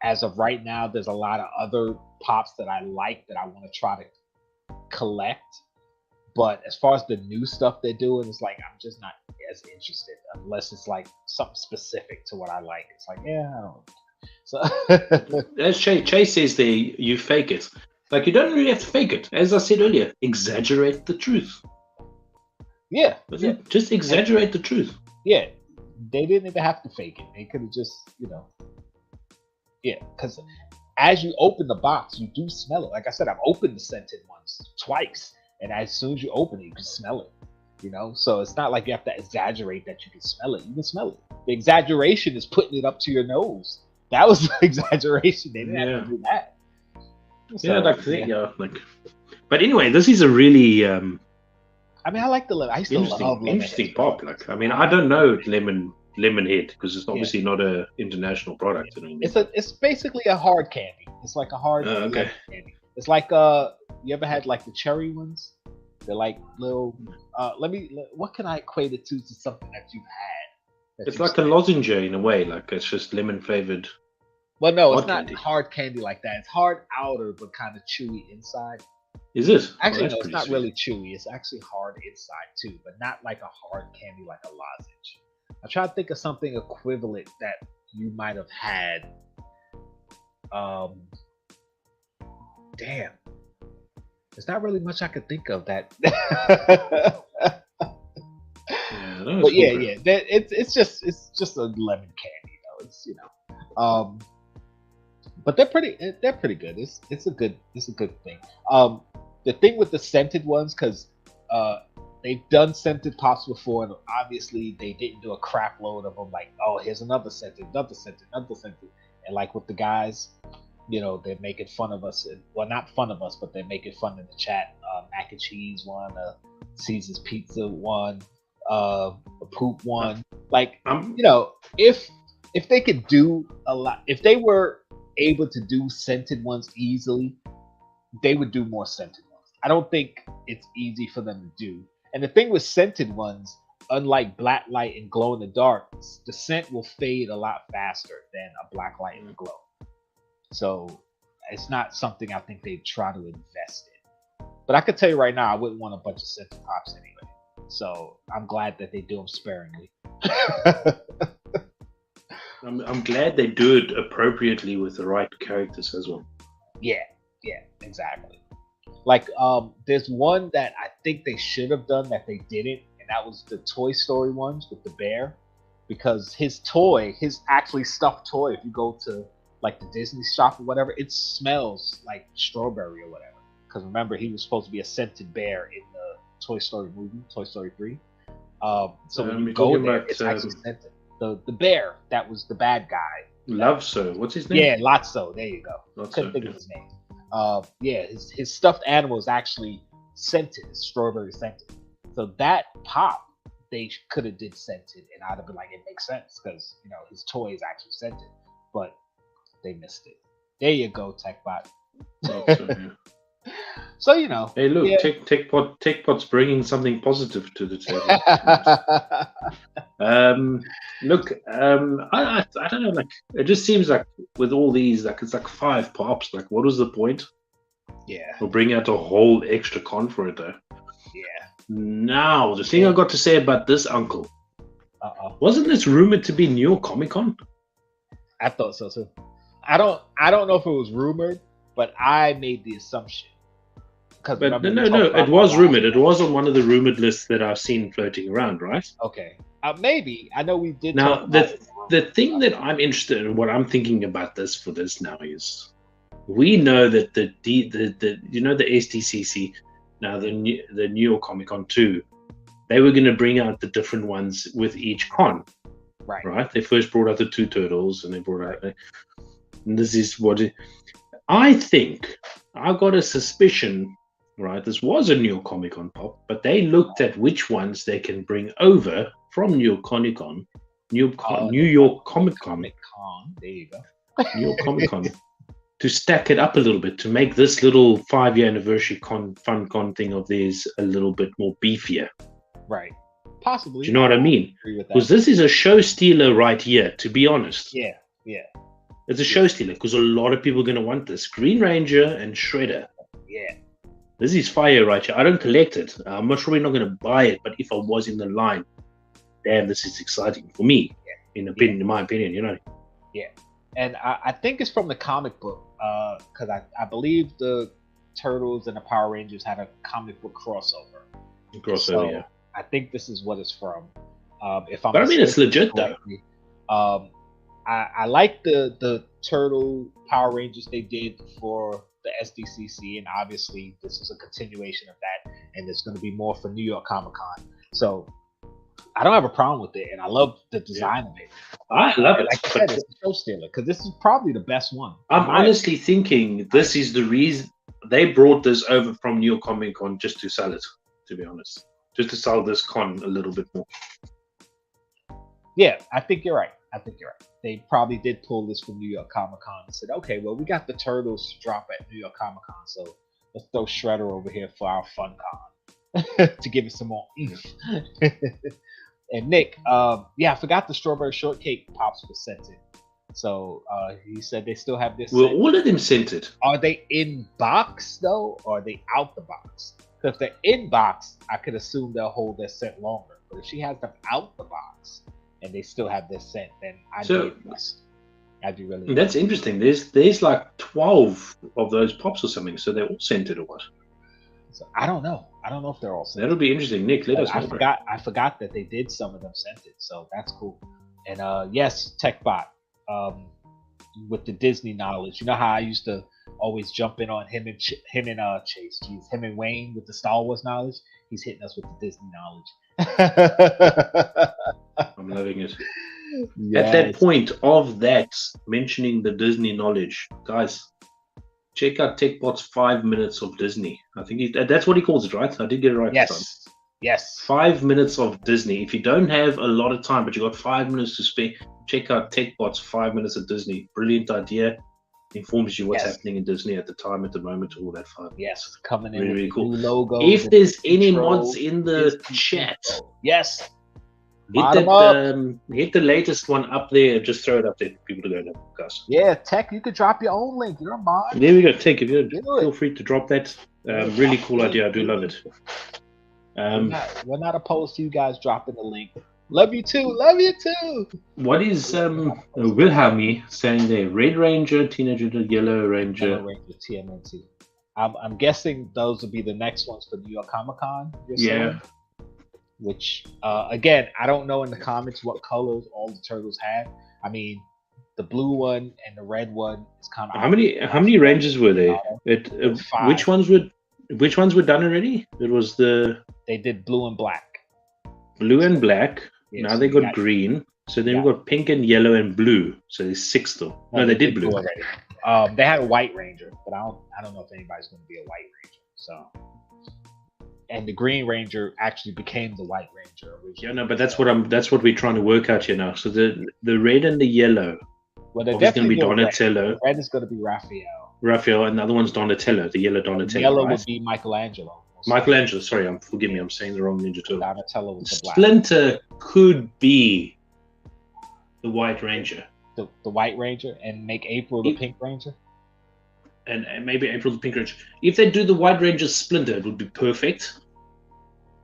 as of right now, there's a lot of other pops that I like that I want to try to collect. But as far as the new stuff they're doing, it's like I'm just not as interested unless it's like something specific to what I like. It's like, yeah, I don't know. So as Chase says there, you fake it. Like, you don't really have to fake it. As I said earlier, exaggerate the truth. Yeah. Just exaggerate the truth. Yeah. They didn't even have to fake it. They could have just, you know. Yeah, because as you open the box, you do smell it. Like I said, I've opened the scented ones twice. And as soon as you open it, you can smell it. You know? So it's not like you have to exaggerate that you can smell it. You can smell it. The exaggeration is putting it up to your nose. That was the exaggeration. They didn't have to do that. So, but anyway, this is a really I mean, I like the lemon. I used to love interesting pop. Like, I mean, I don't know Lemonhead because it's obviously not a international product. I mean, it's basically a hard candy. It's like a hard candy. It's like you ever had like the cherry ones? They're like little. What can I equate it to something that you've had? It's like a lozenge in a way. Like, it's just lemon flavored. Well, no, it's not hard candy like that. It's hard outer, but kind of chewy inside. Is it? Actually, no, it's not really chewy. It's actually hard inside too, but not like a hard candy like a lozenge. I try to think of something equivalent that you might have had. Damn. There's not really much I could think of that. It's just a lemon candy though. It's, you know. But they're pretty good. It's a good thing. The thing with the scented ones, because they've done scented pops before, and obviously they didn't do a crap load of them. Like, oh, here's another scented, and like with the guys, you know, they're making fun of us. Well, not fun of us, but they're making fun in the chat. Mac and cheese one, Caesar's pizza one, a poop one. Like, you know, if they could do a lot, if they were able to do scented ones easily, they would do more scented ones. I don't think it's easy for them to do. And the thing with scented ones, unlike black light and glow in the dark, the scent will fade a lot faster than a black light and a glow. So it's not something I think they try to invest in. But I could tell you right now, I wouldn't want a bunch of scented pops anyway. So I'm glad that they do them sparingly. I'm glad they do it appropriately with the right characters as well. Yeah, exactly. Like, there's one that I think they should have done that they didn't, and that was the Toy Story ones with the bear, because his actually stuffed toy, if you go to like the Disney shop or whatever, it smells like strawberry or whatever. Because remember, he was supposed to be a scented bear in the Toy Story movie, Toy Story 3. So when you go there, it's actually scented. The bear that was the bad guy. Lotso, what's his name? Yeah, Lotso. There you go. Couldn't think of his name. His stuffed animal is actually scented, strawberry scented. So that pop they could have did scented, and I'd have been like, it makes sense because, you know, his toy is actually scented, but they missed it. There you go, TechBot. So, you know. Hey, look, TechBot's bringing something positive to the table. I don't know, like, it just seems like with all these, like, it's like 5 pops. Like, what was the point? Yeah. We'll bring out a whole extra con for it, though. Yeah. Now, the thing I got to say about this uncle. Wasn't this rumored to be New York Comic Con? I thought so too. I don't know if it was rumored, but I made the assumption Because But no, it was rumored. It was on one of the rumored lists that I've seen floating around, right? Okay, maybe. I know we did. Now, the thing that I'm interested in, what I'm thinking about this for this now is, we know that the SDCC, now the New York Comic Con 2, they were going to bring out the different ones with each con. Right. They first brought out the 2 turtles, and they brought out. And this is what I think. I've got a suspicion. Right, this was a New York Comic Con pop, but they looked at which ones they can bring over from New York Comic Con, New York Comic Con. There you go. New York Comic Con, to stack it up a little bit, to make this little 5-year anniversary FunCon thing of theirs a little bit more beefier. Right. Possibly. Do you know what I mean? Because this is a show stealer right here, to be honest. Yeah. It's a show stealer because a lot of people are going to want this. Green Ranger and Shredder. Yeah. This is fire right here. I don't collect it. I'm probably not going to buy it, but if I was in the line, damn, this is exciting for me, in my opinion, you know. Yeah. And I think it's from the comic book, because I believe the Turtles and the Power Rangers had a comic book crossover. Yeah. I think this is what it's from. But I mean, it's legit correctly. Though. I like the Turtle Power Rangers they did for the SDCC, and obviously this is a continuation of that, and there's going to be more for New York Comic Con. So I don't have a problem with it, and I love the design of it. I love it. Like I said, it's a show stealer because this is probably the best one. I'm honestly thinking this is the reason they brought this over from New York Comic Con, just to sell it, to be honest, just to sell this con a little bit more. Yeah, I think you're right. They probably did pull this from New York Comic Con and said, okay, well, we got the Turtles to drop at New York Comic Con, so let's throw Shredder over here for our fun con to give it some more oomph. And Nick, I forgot the Strawberry Shortcake Pops was scented. So he said they still have this. Well, all of them scented. Are they in box, though, or are they out the box? Because if they're in box, I could assume they'll hold their scent longer. But if she has them out the box, and they still have this scent, then I'd be impressed. I'd be really. That's interesting. There's like 12 of those pops or something, so they're all scented or what? So I don't know. I don't know if they're all scented. That'll be interesting, Nick. Let us know. I forgot that they did some of them scented, so that's cool. And yes, TechBot, with the Disney knowledge. You know how I used to always jump in on him and Chase. Jeez, him and Wayne with the Star Wars knowledge. He's hitting us with the Disney knowledge. I'm loving it. Yes. At that point of that, mentioning the Disney knowledge, guys, check out TechBot's 5 minutes of Disney. I think that's what he calls it, right? I did get it right. Yes. 5 minutes of Disney. If you don't have a lot of time, but you got 5 minutes to spare, check out TechBot's 5 minutes of Disney. Brilliant idea. Informs you what's happening in Disney at the time, at the moment, all that 5 minutes. Yes, coming in really, with really cool. new logo. If there's any mods in the chat, yes, hit the latest one up there. Just throw it up there for people to go and discuss. Yeah, Tech, you could drop your own link. You're a mod. There we go. Tech, if you feel free to drop that. Really cool idea. I do love it. We're not opposed to you guys dropping the link. Love you too. Love you too. What is Wilhelmi saying there? Red Ranger, Teenage Mutant Yellow Ranger. Yellow Ranger, TMNT. I'm guessing those will be the next ones for New York Comic Con. Yeah. Which again, I don't know in the comics what colors all the turtles have. I mean, the blue one and the red one is kind of. How many Rangers were there? Which ones were done already? It was they did blue and black. Blue and black. Yeah, now they got green. So then we got pink and yellow and blue. So there's 6 though. No, they did blue already. They had a white ranger, but I don't know if anybody's going to be a white ranger. So, and the green ranger actually became the white ranger originally. Yeah, no, but that's what we're trying to work out here now. So the red and the yellow. Well, they're going to be Donatello. Red is going to be Raphael, and the other one's Donatello. The yellow Donatello. Yellow would be Michelangelo. Sorry, forgive me. I'm saying the wrong Ninja Turtle. Donatello was the black. Splinter could be the White Ranger. The White Ranger, and make April the Pink Ranger. And maybe April the Pink Ranger. If they do the White Ranger Splinter, it would be perfect.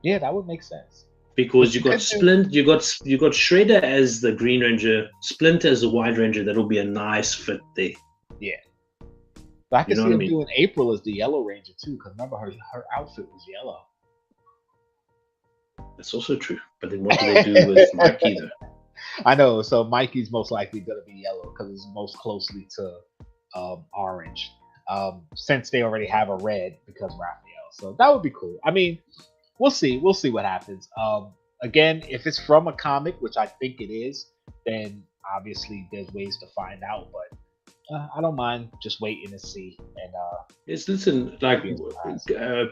Yeah, that would make sense. Because you got you got Shredder as the Green Ranger, Splinter as the White Ranger. That'll be a nice fit there. Yeah. But I can You know see what I him mean? doing April as the Yellow Ranger too, because remember her outfit was yellow. That's also true. But then what do they do with Mikey though? I know. So Mikey's most likely going to be yellow because it's most closely to orange. Since they already have a red because Raphael. So that would be cool. I mean, we'll see. We'll see what happens. Again, if it's from a comic, which I think it is, then obviously there's ways to find out. But I don't mind just waiting to see. And Yes, listen, like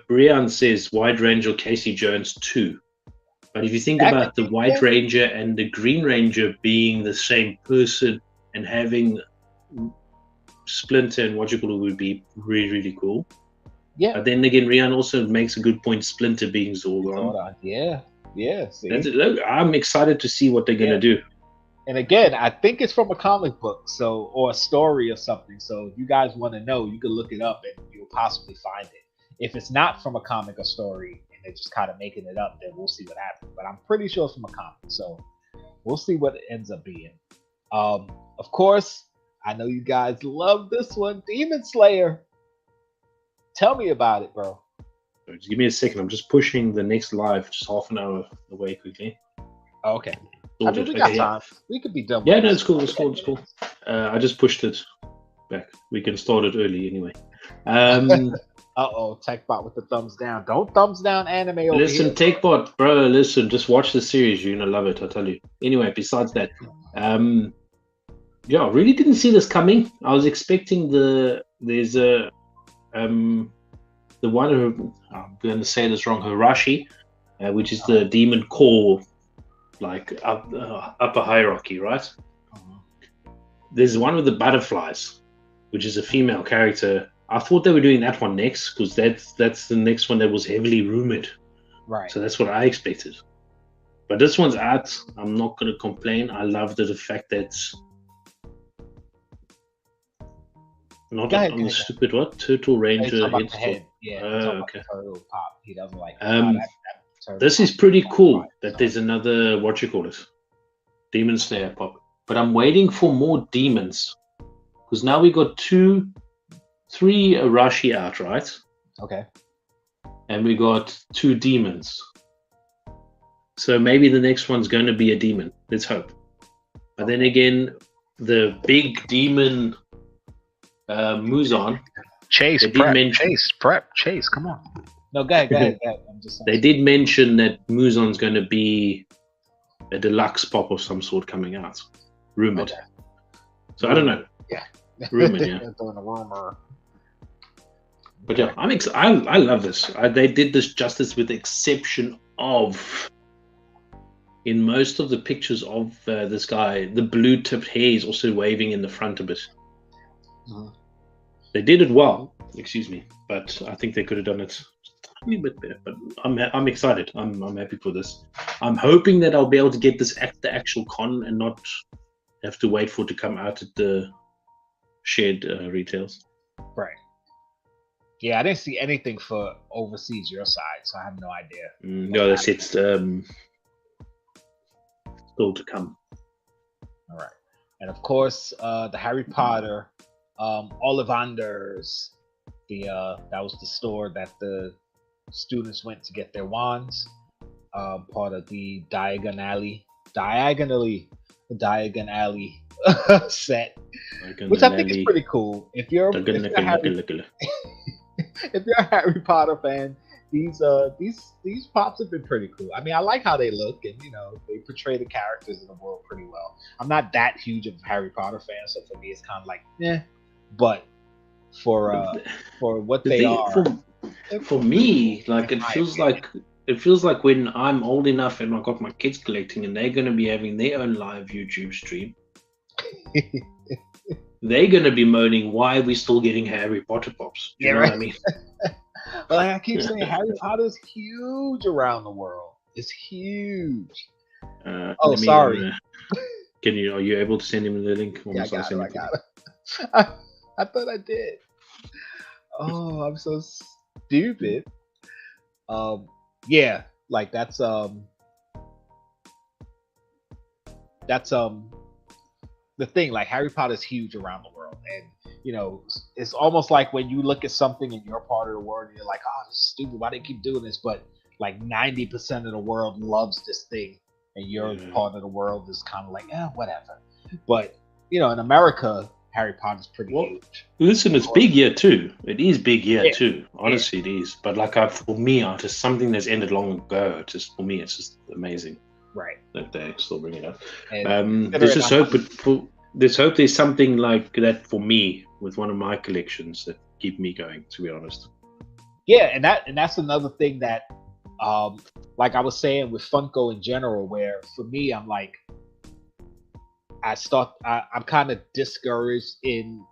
Brian says, White Ranger Casey Jones 2. But if you think That about could the be White cool. Ranger and the Green Ranger being the same person and having Splinter and what you call it would be really, really cool. Yeah. But then again, Rian also makes a good point, Splinter being Zordon. Yeah. See? Look, I'm excited to see what they're going to do. And again, I think it's from a comic book, or a story or something. So if you guys want to know, you can look it up and you'll possibly find it. If it's not from a comic or story and they're just kind of making it up, then we'll see what happens. But I'm pretty sure it's from a comic, so we'll see what it ends up being. Of course, I know you guys love this one, Demon Slayer. Tell me about it, bro. Just give me a second. I'm just pushing the next live just half an hour away quickly. Okay. I mean, we got time. We could be done. Yeah, no, it's cool. It's cool. I just pushed it back. We can start it early anyway. TechBot with the thumbs down. Don't thumbs down anime over listen, here. TechBot, bro, listen, just watch the series. You're going to love it, I tell you. Anyway, besides that, I really didn't see this coming. I was expecting the one who, I'm going to say this wrong, Hirashi, which is the demon core, like upper hierarchy, right? There's one with the butterflies, which is a female character. I thought they were doing that one next because that's the next one that was heavily rumored. Right. So that's what I expected. But this one's out. I'm not going to complain. I love the fact that not on the stupid what? Turtle Ranger head. Yeah. Okay. Turtle Pop. He doesn't like this is pretty cool that there's another, what you call it? Demon Slayer pop. But I'm waiting for more demons. Because now we got 3 Arashi out, right? Okay. And we got 2 demons. So maybe the next one's going to be a demon. Let's hope. But then again, the big demon Muzan. Chase, come on. No, go ahead. I'm just saying. They did mention that Muzan's going to be a deluxe pop of some sort coming out. Rumored. Okay. So I don't know. Yeah. Rumored, yeah. Doing a rumor. But yeah, I love this. They did this justice with the exception of, in most of the pictures of this guy, the blue-tipped hair is also waving in the front a bit. Mm-hmm. They did it well, excuse me, but I think they could have done it a tiny bit better. But I'm excited. I'm happy for this. I'm hoping that I'll be able to get this at the actual con and not have to wait for it to come out at the shared retails. Right. Yeah, I didn't see anything for overseas your side, so I have no idea. No, that's it's still to come. All right, and of course, the Harry Potter, Ollivanders. That was the store that the students went to get their wands. Part of the Diagon Alley set, which I think is pretty cool. If you're a Harry Potter fan, these pops have been pretty cool. I mean, I like how they look, and they portray the characters in the world pretty well. I'm not that huge of a Harry Potter fan, so for me, it's kind of like, but for what they are, for me, like it feels like when I'm old enough and I've got my kids collecting, and they're going to be having their own live YouTube stream. They're going to be moaning, why are we still getting Harry Potter pops? Do you know what I mean? Well, I keep saying Harry Potter's huge around the world. It's huge. Sorry. Are you able to send him the link? Yeah, I got it. I thought I did. Oh, I'm so stupid. Yeah, like that's the thing. Like Harry Potter's huge around the world, and you know, it's almost like when you look at something in your part of the world, you're like, oh, this is stupid. Why they keep doing this? But like 90% of the world loves this thing, and your part of the world is kind of like, whatever. But you know, in America, Harry Potter's pretty huge. Listen, it's big here too. It is big here too. Honestly, it is. But like, for me, just something that's ended long ago. Just for me, it's just amazing. Right. That they still bring it up. And There's just hope, but let's hope there's something like that for me with one of my collections that keep me going. To be honest. Yeah, and that's another thing that, like I was saying with Funko in general, where for me, I'm like, I'm kind of discouraged in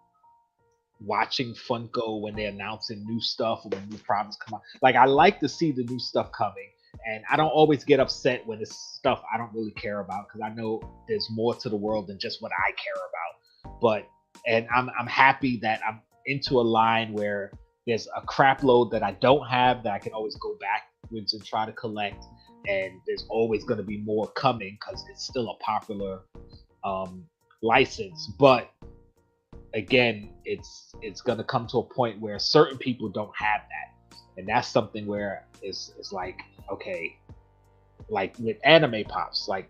watching Funko when they're announcing new stuff or when new products come out. Like, I like to see the new stuff coming, and I don't always get upset when it's stuff I don't really care about, because I know there's more to the world than just what I care about. But I'm happy that I'm into a line where there's a crap load that I don't have that I can always go backwards and try to collect, and there's always going to be more coming because it's still a popular license. But again, it's going to come to a point where certain people don't have that, and that's something where it's like, okay, like with anime pops, like,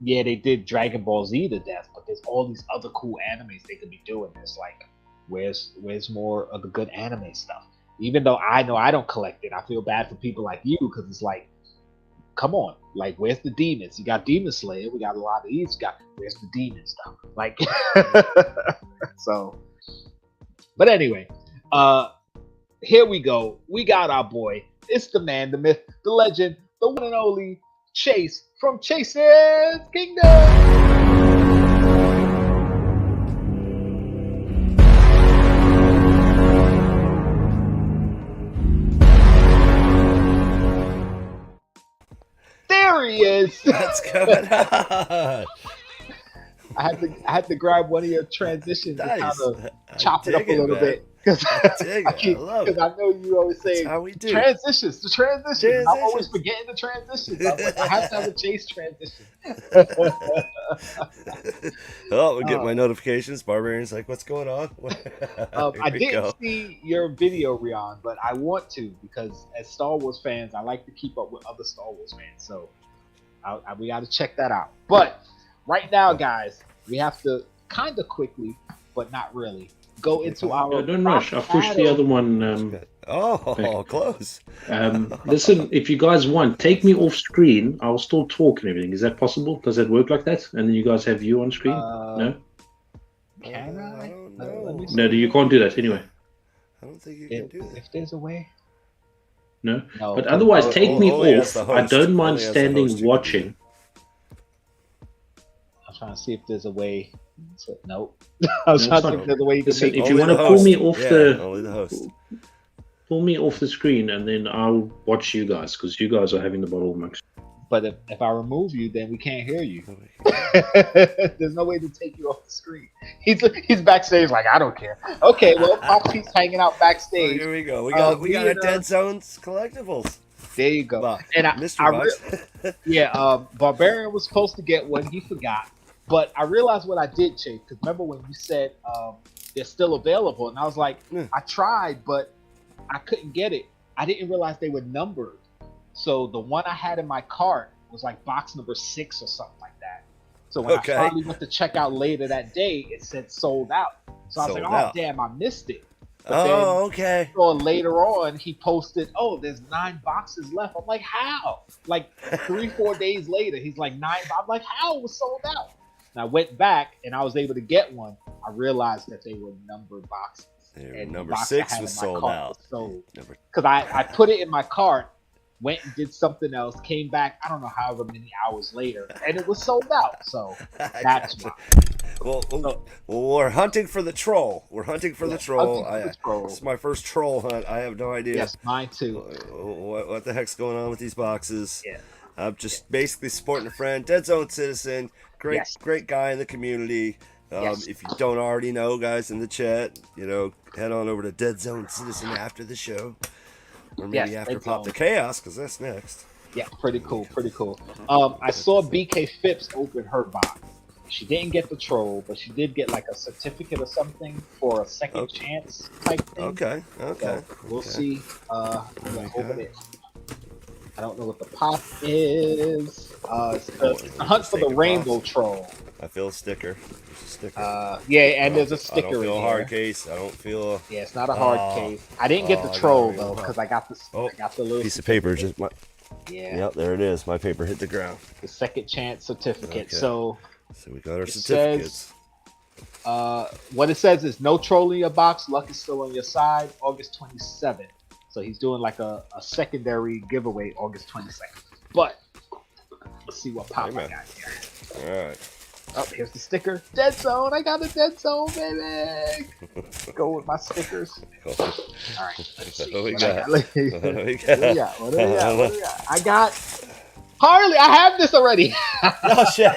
yeah, they did Dragon Ball Z to death, but there's all these other cool animes they could be doing. It's like, where's more of the good anime stuff? Even though I know I don't collect it, I feel bad for people like you, because it's like, come on, like, where's the demons? You got Demon Slayer, we got a lot of these. Where's the demon stuff? Like, so. But anyway, here we go. We got our boy. It's the man, the myth, the legend, the one and only Chase from Chase's Kingdom. There he is. What's going on? I had to grab one of your transitions and kind of chop it up a little bit, because I know you always say transitions. The transitions. I'm always forgetting the transitions. I have to have a Chase transition. Oh, we get my notifications. Barbarian's like, "What's going on?" I didn't see your video, Rion, but I want to, because as Star Wars fans, I like to keep up with other Star Wars fans. So we got to check that out. But right now, guys, we have to kind of quickly, but not really, go into our. Don't rush. I pushed the other one. Close. Listen, if you guys want, take me off screen. I'll still talk and everything. Is that possible? Does that work like that? And then you guys have you on screen? No. Can I? don't know. No, you can't do that anyway. I don't think you can do that. If there's a way. No. But otherwise, take me off. I don't mind Only as the standing host you can watching. I'm trying to see if there's a way. Nope. I was trying to see if there's a way you can Listen, make. if you want to pull me off only the host. pull me off the screen, and then I'll watch you guys, because you guys are having the bottle mix. But if I remove you, then we can't hear you. There's no way to take you off the screen. He's backstage like, I don't care. Okay, well, Popics hanging out backstage. Here we go. We got a Dead Zones collectibles. There you go. Well, and mystery box. Barbarian was supposed to get one. He forgot. But I realized what I did, Chase. Because remember when you said they're still available, and I was like, I tried, but I couldn't get it. I didn't realize they were numbered. So the one I had in my cart was like box number 6 or something like that. So when I finally went to check out later that day, it said sold out. So I was like, oh, damn, I missed it. But then, so later on, he posted, oh, there's 9 boxes left. I'm like, how? Like 3-4 days later, he's like 9. I'm like, how? It was sold out. And I went back and I was able to get one. I realized that they were numbered boxes. And number 6 was sold out. Because I put it in my cart, went and did something else, came back, I don't know, however many hours later, and it was sold out. So that's why. Well, we're hunting for the troll. We're hunting for the troll. It's my first troll hunt. I have no idea. Yes, mine too. What the heck's going on with these boxes? Yeah. I'm just basically supporting a friend, Dead Zone Citizen, great guy in the community. If you don't already know, guys in the chat, head on over to Dead Zone Citizen after the show. Or maybe after Pop the Chaos, because that's next. Yeah, pretty cool. I saw BK Phipps open her box. She didn't get the troll, but she did get like a certificate or something for a second chance type thing. Okay. So we'll see. Open it. I don't know what the pop is. It's the hunt for the rainbow troll. I feel a sticker. There's a sticker. And there's a I sticker don't feel in a hard here. case. I don't feel. Yeah, it's not a hard case. I didn't get the troll though because I got this. I got the little piece of paper. Just my. Yeah. Yep, there it is. My paper hit the ground. The second chance certificate. Okay. So we got our certificates. What it says is no troll in your box. Luck is still on your side. August 27th. So he's doing like a secondary giveaway August 22nd. But let's see what pop I got here. All right. Oh, here's the sticker. Dead Zone. I got a Dead Zone, baby. Go with my stickers. All right. Let's see. What we What got? What do we got? I got Harley. I have this already. Oh shit!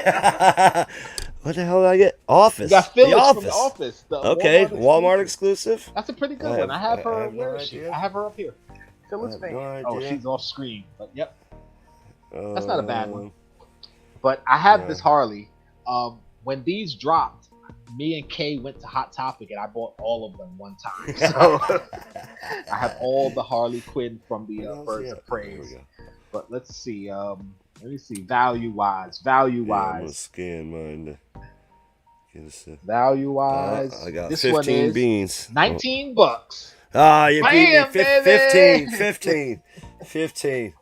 What the hell did I get? Office. You got Phyllis the Office. from The Office. The Okay, Walmart exclusive. That's a pretty good one. I have her. I have no Where is she? idea. I have her up here. Phyllis I have no Fan. Oh, idea. she's off screen. But yep, that's not a bad one. But I have this Harley. When these dropped, me and Kay went to Hot Topic and I bought all of them one time. So I have all the Harley Quinn from the Birds of Praise. But let's see. Let me see. Value wise. I'm gonna scan mine. Value wise. I got this 15 one is beans. $19. Ah, you beat me. Bam, 15.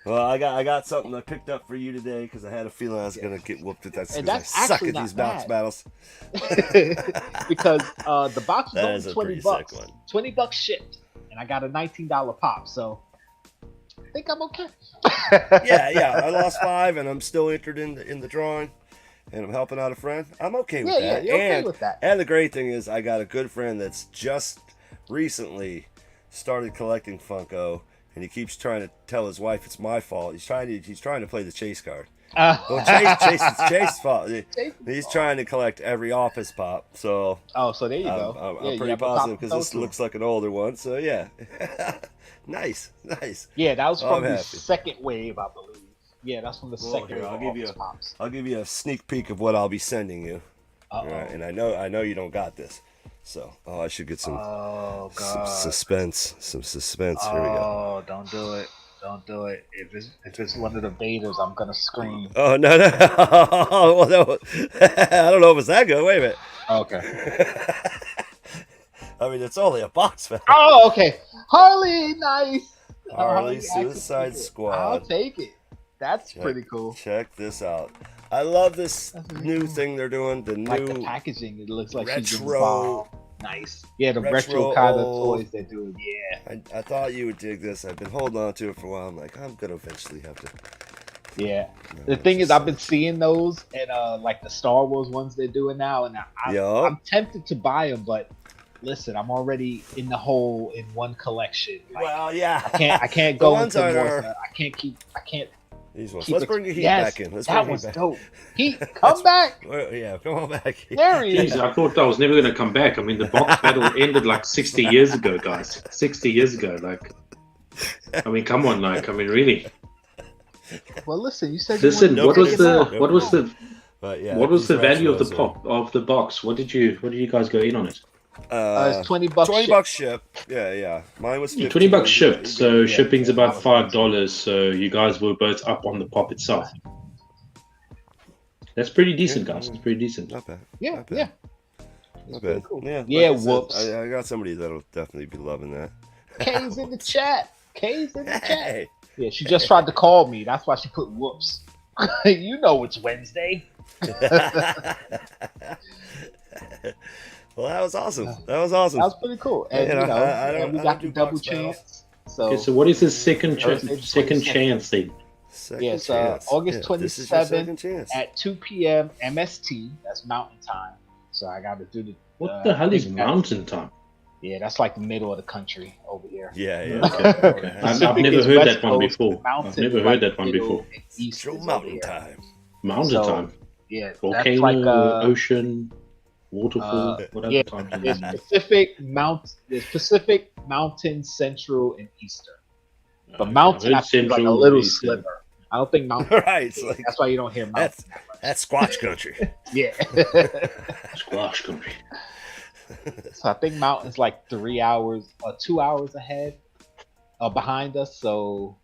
Well, I got something I picked up for you today because I had a feeling I was gonna get whooped at that. And that's I suck actually at not these box bad. battles. Because the box was That only is a pretty $20. sick one. $20 shipped, and I got a $19 pop. So I think I'm okay. yeah. I lost 5, and I'm still entered in the drawing, and I'm helping out a friend. I'm okay with that. Yeah, you're okay with that. And the great thing is, I got a good friend that's just recently started collecting Funko, and he keeps trying to tell his wife it's my fault. He's trying to play the chase card. Well, it's Chase's fault. He's trying to collect every Office Pop. So so there you go. I'm pretty positive because this looks like an older one. So yeah, nice. Yeah, that was from the happy. second wave, I believe. Yeah, that's from the second here, wave. I'll give you a sneak peek of what I'll be sending you. Right, and I know you don't got this. So, I should get some suspense. Some suspense. Here we go. Oh, don't do it. Don't do it. If it's one of the betas, I'm gonna scream. Oh no! Well, no. I don't know if it's that good. Wait a minute. Okay. I mean, it's only a box, man. Oh, okay. Harley, nice. Harley Suicide Squad. I'll take it. That's pretty cool. Check this out. I love this new thing they're doing. The like new the packaging, it looks like she's retro. involved. Nice. Yeah, the retro kind of toys they're doing. Yeah. I thought you would dig this. I've been holding on to it for a while. I'm like, I'm gonna eventually have to. Yeah. The thing is, I've been seeing those and like the Star Wars ones they're doing now, and I'm tempted to buy them, but listen, I'm already in the hole in one collection. Like, Well, yeah. I can't go into more. I can't. These ones. Keep Let's it- bring the heat yes, back in. Let's that bring was heat back. dope. Heat, come back. Yeah, come on back. There he is. Jeez, I thought I was never going to come back. I mean, the box battle ended like 60 years ago, guys. 60 years ago. Like, I mean, come on, like, I mean, really. Well, listen, you said. Listen, you what was wanted the But yeah, what was the these value of the retros pop of the box? What did you guys go in on it? It's $20. $20 ship. Yeah. Mine was 15. $20 shipped, so Yeah, shipping's yeah, about that was $5. So you guys were both up on the pop itself. That's pretty decent, guys. It's pretty decent. Not bad. Yeah, Not bad. yeah. Not bad. cool. Yeah. Yeah, like I said, whoops. I got somebody that'll definitely be loving that. Kay's in the chat. Kay's in the chat. Hey. Yeah, she just tried to call me. That's why she put whoops. You know it's Wednesday. Well, that was awesome. That was awesome. That was pretty cool. And, Yeah, you know, I we don't got do the double box battles. chance. So, Okay, so what is the second Thursday, second 22nd. chance thing? Second yes, chance. August Yeah, this is your 27th second chance. at 2 p.m. MST. That's Mountain Time. So I got to do the. What the hell I is think that's- mountain time? Yeah, that's like the middle of the country over here. Yeah. Okay. I've Pacific never is heard West that one Coast, before. mountain I've never is heard like that one middle, before. and east True is over mountain here. time. Mountain So, time. Yeah, Volcano, that's like ocean, waterfall. What other yeah, time do you there's use? Pacific, Mountain, Central, and Eastern. But Okay, Mountain, I've I heard feel like a Central, little Eastern. sliver. I don't think Mountain. Right. It's like, that's why you don't hear Mountain. that's Squatch country. Yeah. Squash country. So I think Mountain's like 3 hours or 2 hours ahead behind us. So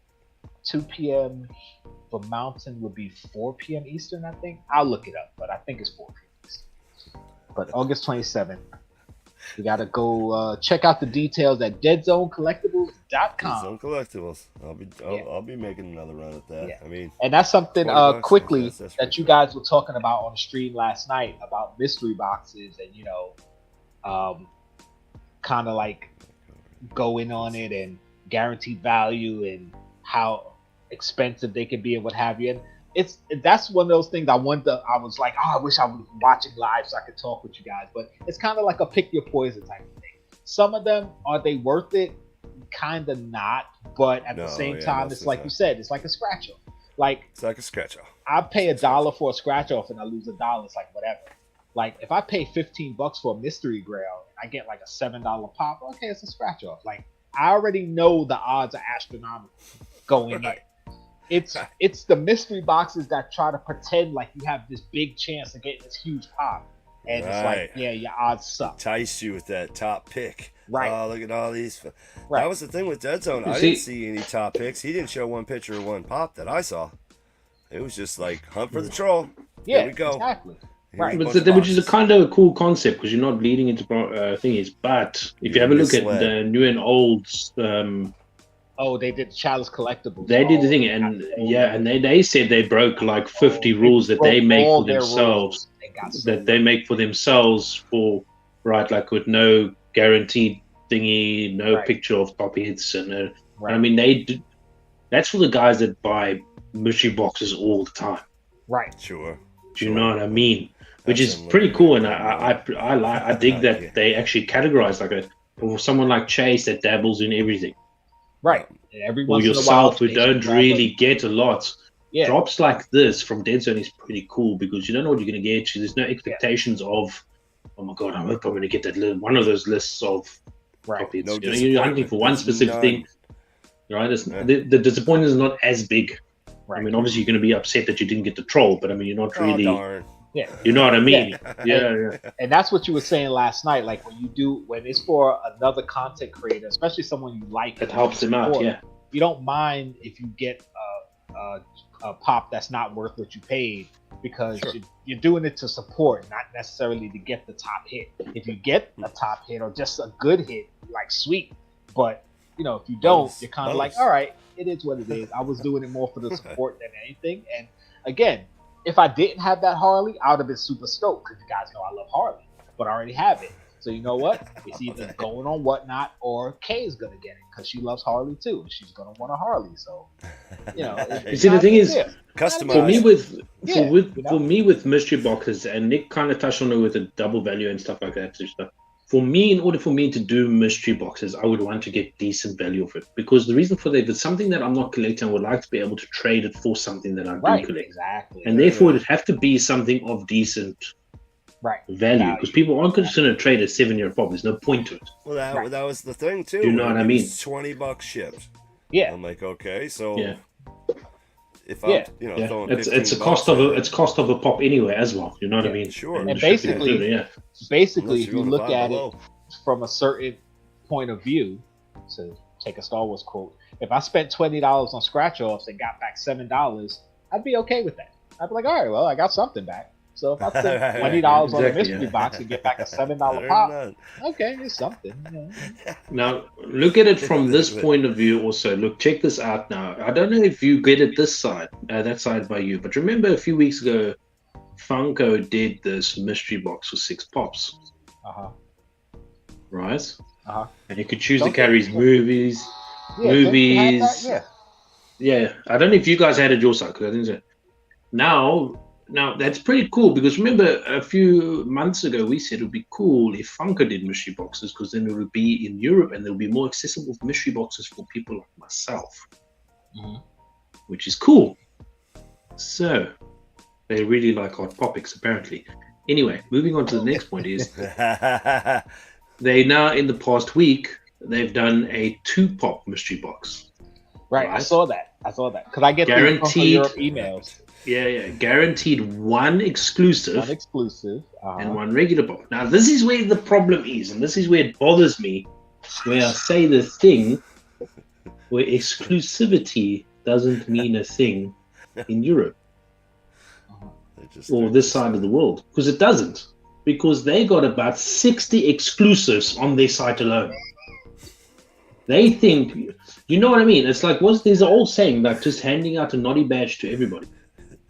2 p.m. for Mountain would be 4 p.m. Eastern, I think. I'll look it up, but I think it's 4 p.m. Eastern. But August 27th. We gotta go check out the details at deadzonecollectibles.com. Zone Collectibles. I'll be making another run at that. Yeah. I mean, and that's something quickly that's that you guys were talking about on the stream last night about mystery boxes and kind of like going on it and guaranteed value and how expensive they can be and what have you. And that's one of those things I was like, I wish I was watching live so I could talk with you guys. But it's kind of like a pick your poison type of thing. Some of them, are they worth it? Kind of not. But at the same time, it's like you said, it's like a scratch off. Like it's like a scratch off. I pay $1 for a scratch off and I lose $1. It's like whatever. Like if I pay $15 for a mystery grail and I get like a $7 pop, okay, it's a scratch off. Like I already know the odds are astronomical going in. It's the mystery boxes that try to pretend like you have this big chance of getting this huge pop. And it's like, yeah, your odds suck. Entice you with that top pick. Right. Oh, look at all these. Right. That was the thing with Dead Zone. I didn't see any top picks. He didn't show one picture of one pop that I saw. It was just like, hunt for the troll. Yeah, here we go. Exactly. Right. Which is a kind of a cool concept because you're not bleeding into thingies. But if you have a look at the new and old... they did Chalice Collectibles. They did the thing, and and they said they broke like 50 rules that they make for themselves. That they make for themselves like with no guaranteed thingy, no picture of top hits, and I mean that's for the guys that buy mystery boxes all the time. Right. Sure. Do you know what I mean? Which is pretty cool, and I dig that they actually categorize for someone like Chase that dabbles in everything. Right. Or yourself who don't really get a lot. Yeah. Drops like this from Dead Zone is pretty cool because you don't know what you're going to get. There's no expectations of, oh my God, I hope I'm going to get that one of those lists of topics. No, you're hunting for one specific thing. Right? The disappointment is not as big. Right. I mean, obviously you're going to be upset that you didn't get the troll, but I mean, you're not really... Darn. Yeah. You know what I mean? Yeah. And that's what you were saying last night. Like when it's for another content creator, especially someone you like, it helps them out. Yeah. You don't mind if you get a pop that's not worth what you paid because you're doing it to support, not necessarily to get the top hit. If you get a top hit or just a good hit, like sweet. But if you don't, you're kind of like, all right, it is what it is. I was doing it more for the support than anything. And again, if I didn't have that Harley, I would have been super stoked because you guys know I love Harley, but I already have it. So you know what? It's either going on Whatnot or Kay is gonna get it because she loves Harley too, and she's gonna want a Harley. So you see, the thing is, customized. For me with mystery boxes, and Nick kind of touched on it with the double value and stuff like that. For me, in order for me to do mystery boxes, I would want to get decent value of it because the reason for that, if it's something that I'm not collecting, I would like to be able to trade it for something that I do collect. Exactly. And therefore, it would have to be something of decent value because people aren't just going to trade a 7-year pop. There's no point to it. Well, that was the thing too. Do you know what I mean? $20 shipped. Yeah. I'm like, okay, so if I'm throwing it's a cost of a pop anyway as well. You know what I mean? Sure. And basically, if you look at it from a certain point of view, to take a Star Wars quote, if I spent $20 on scratch offs and got back $7, I'd be okay with that. I'd be like, all right, well, I got something back. So if I spend $20 on a mystery box and get back a $7 pop, okay, it's something. Now, look at it from this point of view also. Look, check this out now. I don't know if you get it this side, that side by you, but remember a few weeks ago, Funko did this mystery box for 6 pops. Right? And you could choose to carry movies. Yeah, I don't know if you guys had it your side, because I didn't say. Now, that's pretty cool because remember a few months ago we said it would be cool if Funko did mystery boxes because then it would be in Europe and there would be more accessible mystery boxes for people like myself, which is cool. So, they really like Hot Popics apparently. Anyway, moving on to the next point is they now in the past week, they've done a 2-pop mystery box. Right, I saw that. I saw that because I get Guaranteed. Europe emails. Yeah. Guaranteed one exclusive. One exclusive. And one regular pop. Now, this is where the problem is, and this is where it bothers me, where I say the thing where exclusivity doesn't mean a thing in Europe or this side of the world, because it doesn't. Because they got about 60 exclusives on their site alone. They think, you know what I mean? It's like, there's an old saying, like just handing out a naughty badge to everybody.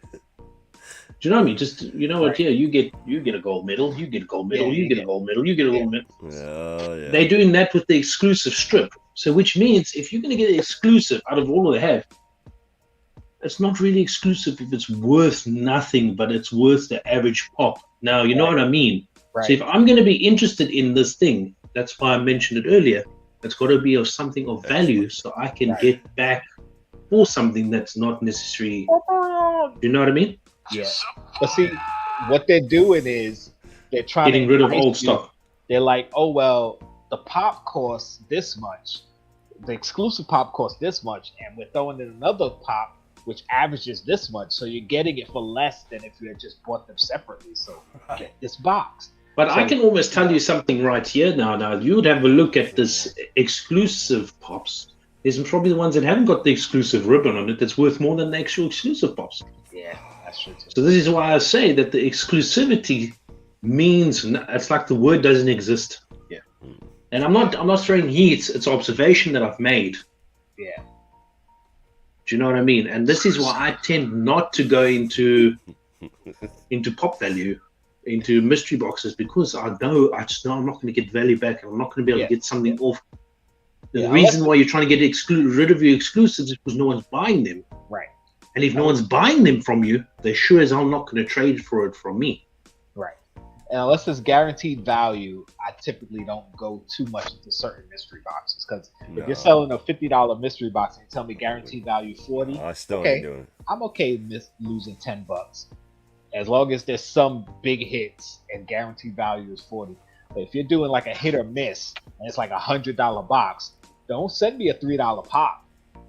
Do you know what I mean? Just, you know what? Yeah, you get a gold medal. You get a gold medal. You get a gold medal. You get a gold medal. Yeah. They're doing that with the exclusive strip. So, which means if you're going to get an exclusive out of all they have, it's not really exclusive if it's worth nothing, but it's worth the average pop. Now, you know what I mean? Right. So if I'm going to be interested in this thing, that's why I mentioned it earlier. It's got to be of something of value, so I can get back for something that's not necessary. You know what I mean? Yeah. But see, what they're doing is they're trying getting rid of old stuff. They're like, oh well, the pop costs this much, the exclusive pop costs this much, and we're throwing in another pop which averages this much, so you're getting it for less than if you had just bought them separately. So get this box. But I can almost tell you something right here now. Now, you would have a look at this exclusive pops. There's probably the ones that haven't got the exclusive ribbon on it that's worth more than the actual exclusive pops. Yeah, that's true too. So this is why I say that the exclusivity means it's like the word doesn't exist. Yeah. And I'm not throwing heat. It's observation that I've made. Yeah. Do you know what I mean? And this is why I tend not to go into pop value, into mystery boxes, because I just know I'm not going to get value back, and I'm not going to be able to get something off. The reason why you're trying to get rid of your exclusives is because no one's buying them. Right. And if no one's buying them from you, they sure as hell not going to trade for it from me. Right. And unless it's guaranteed value, I typically don't go too much into certain mystery boxes, because if you're selling a $50 mystery box and you tell me guaranteed value $40, I still ain't doing it. I'm okay losing $10 as long as there's some big hits and guaranteed value is $40. But if you're doing like a hit or miss and it's like $100 box, don't send me a $3 pop.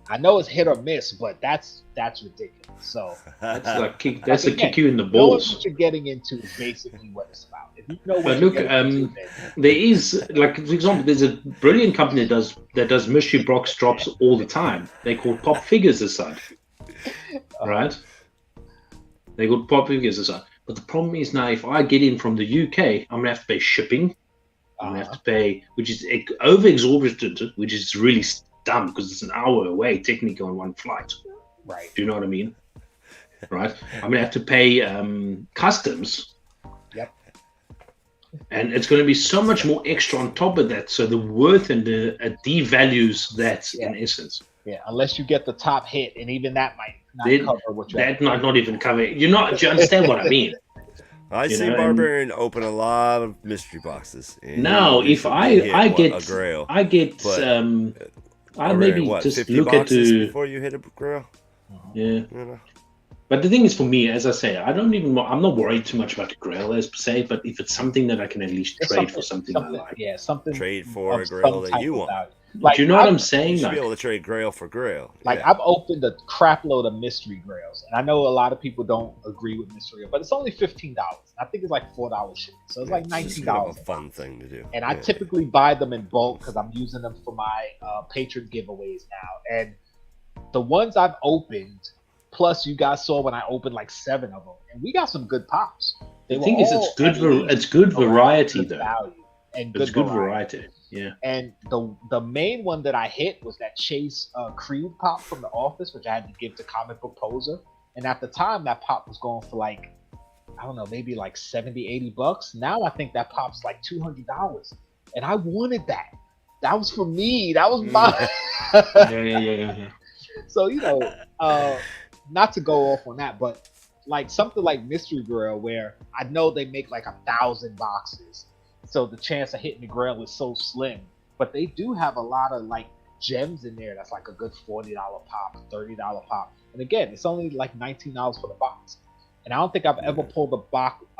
I know it's hit or miss, but that's ridiculous. So that's a kick you in the balls. Knowing what you're getting into is basically what it's about. If you know what but look, there is, like, for example, there's a brilliant company that does mystery box drops all the time. They're called Pop Figures aside, right? They got Pop Figures aside. But the problem is now, if I get in from the UK, I'm gonna have to pay shipping. I'm gonna have to pay, which is over exorbitant, which is really dumb because it's an hour away technically on one flight. Right. Do you know what I mean? Right. I'm gonna have to pay customs. Yep. And it's going to be so much more extra on top of that. So the worth and the devalues that in essence. Yeah. Unless you get the top hit, and even that might not cover what you. That might not even cover. Do you understand what I mean? I see Barbarian open a lot of mystery boxes. Now, if I get a grail, I maybe what, just 50 look at boxes before you hit a grail. Yeah. You know? But the thing is, for me, as I say, I'm not worried too much about the grail as per se. But if it's something that I can at least trade for something I like, something trade for a grail that you want. Like, do you know what I'm saying? You should be able to trade grail for grail. Like, I've opened a crap load of mystery grails, and I know a lot of people don't agree with mystery grail, but it's only $15. I think it's like $4 shipping, so it's like $19. It's just kind of a fun thing to do. And I typically buy them in bulk because I'm using them for my patron giveaways now. And the ones I've opened, plus you guys saw when I opened like 7 of them, and we got some good pops. The thing is, it's good variety though. Value and it's good variety. Yeah. And the main one that I hit was that Chase Creed pop from The Office, which I had to give to Comic Book Poser. And at the time, that pop was going for like, I don't know, maybe like $70-$80. Now I think that pop's like $200. And I wanted that. That was for me. That was mine. Yeah. So, not to go off on that, but like something like Mystery Grail, where I know they make like 1,000 boxes. So the chance of hitting the grail is so slim, but they do have a lot of like gems in there. That's like a good $40 pop, $30 pop. And again, it's only like $19 for the box. And I don't think I've ever pulled a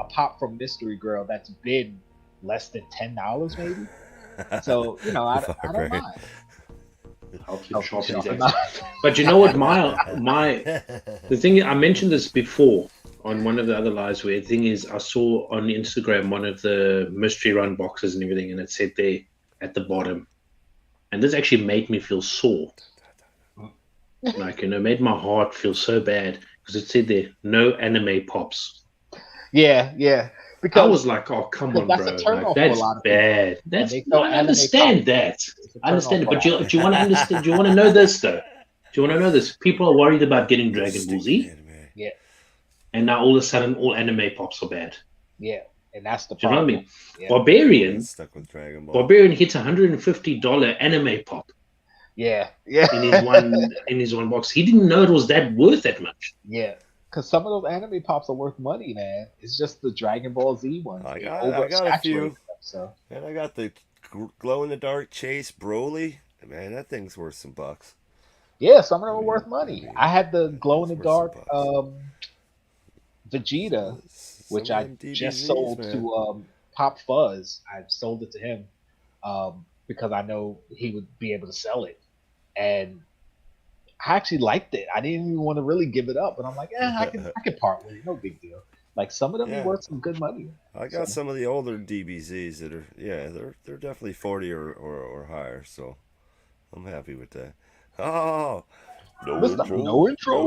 pop from Mystery Grail that's been less than $10 maybe. So, I don't mind. helps him sharpen his axe. But you know what? The thing I mentioned this before on one of the other lives. Where the thing is, I saw on Instagram one of the mystery run boxes and everything, and it said there at the bottom, and this actually made me feel sore. Like, made my heart feel so bad because it said there, no anime pops. Yeah. Because I was like, oh, come on, bro. Like, that's bad. I understand that. I understand it. But do you want to understand? Do you want to know this, though? Do you want to know this? People are worried about getting Dragon Ball Z. Yeah. And now all of a sudden, all anime pops are bad. Yeah. And that's the problem. Do you know what I mean? Yeah. Barbarian. Stuck with Dragon Ball. Barbarian hits $150 anime pop. Yeah. In his one box. He didn't know it was worth that much. Yeah. Because some of those anime pops are worth money, man. It's just the Dragon Ball Z ones. I got a few. And I got the glow-in-the-dark Chase Broly. Man, that thing's worth some bucks. Yeah, some of them are worth money. I had the glow-in-the-dark Vegeta, which I just sold to Pop Fuzz. I sold it to him because I know he would be able to sell it. And I actually liked it. I didn't even want to really give it up, but I'm like, I can part with it. No big deal. Like, some of them are worth some good money. I got some of the older DBZs that are, they're definitely 40 or higher. So I'm happy with that. Oh, no intro.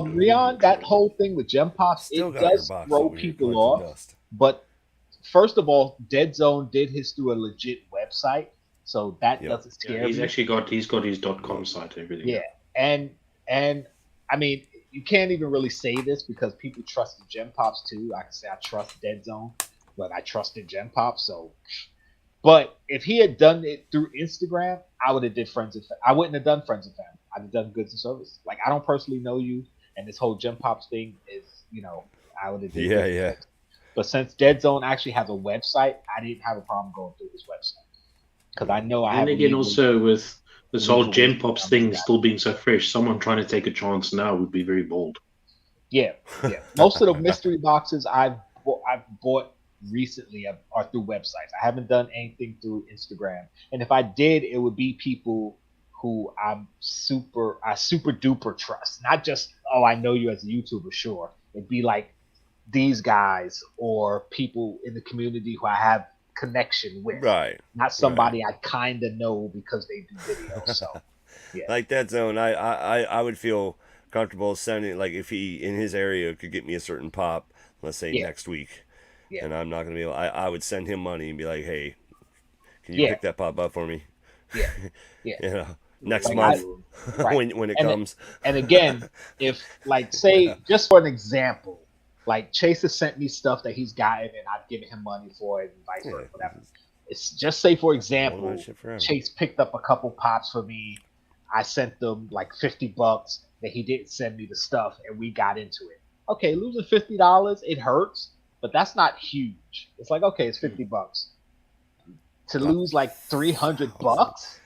Leon, that whole thing with Gem Pops, it does throw people off. But first of all, Dead Zone did his through a legit website. So that doesn't scare me. He's got his .com site and everything. Yeah, and I mean, you can't even really say this because people trust the Gem Pops too. I can say I trust Dead Zone, but I trusted Gem Pops. So, but if he had done it through Instagram, I would have did Friends and I wouldn't have done Friends and Family. I'd have done Goods and Services. Like, I don't personally know you, and this whole Gem Pops thing is, I would have did. Yeah. But since Dead Zone actually has a website, I didn't have a problem going through his website. Because I know And again, also with this whole Gem Pops thing still being so fresh, someone trying to take a chance now would be very bold. Yeah. Most of the mystery boxes I've bought recently are through websites. I haven't done anything through Instagram. And if I did, it would be people who I super duper trust. Not just, I know you as a YouTuber, sure. It'd be like these guys or people in the community who I have connection with, right? Not somebody I kind of know because they do videos. So, yeah, like Dead Zone, I would feel comfortable sending, like, if he in his area could get me a certain pop, let's say next week, and I'm not gonna be able, I would send him money and be like, hey, can you pick that pop up for me? Yeah. Next month, when it comes. And again, if, like, say, just for an example. Like, Chase has sent me stuff that he's gotten, and I've given him money for it, and vice versa, whatever. It's just, say, for example, Chase picked up a couple pops for me. I sent them like $50, that he didn't send me the stuff, and we got into it. Okay, losing $50, it hurts, but that's not huge. It's like, okay, it's $50. To lose like $300,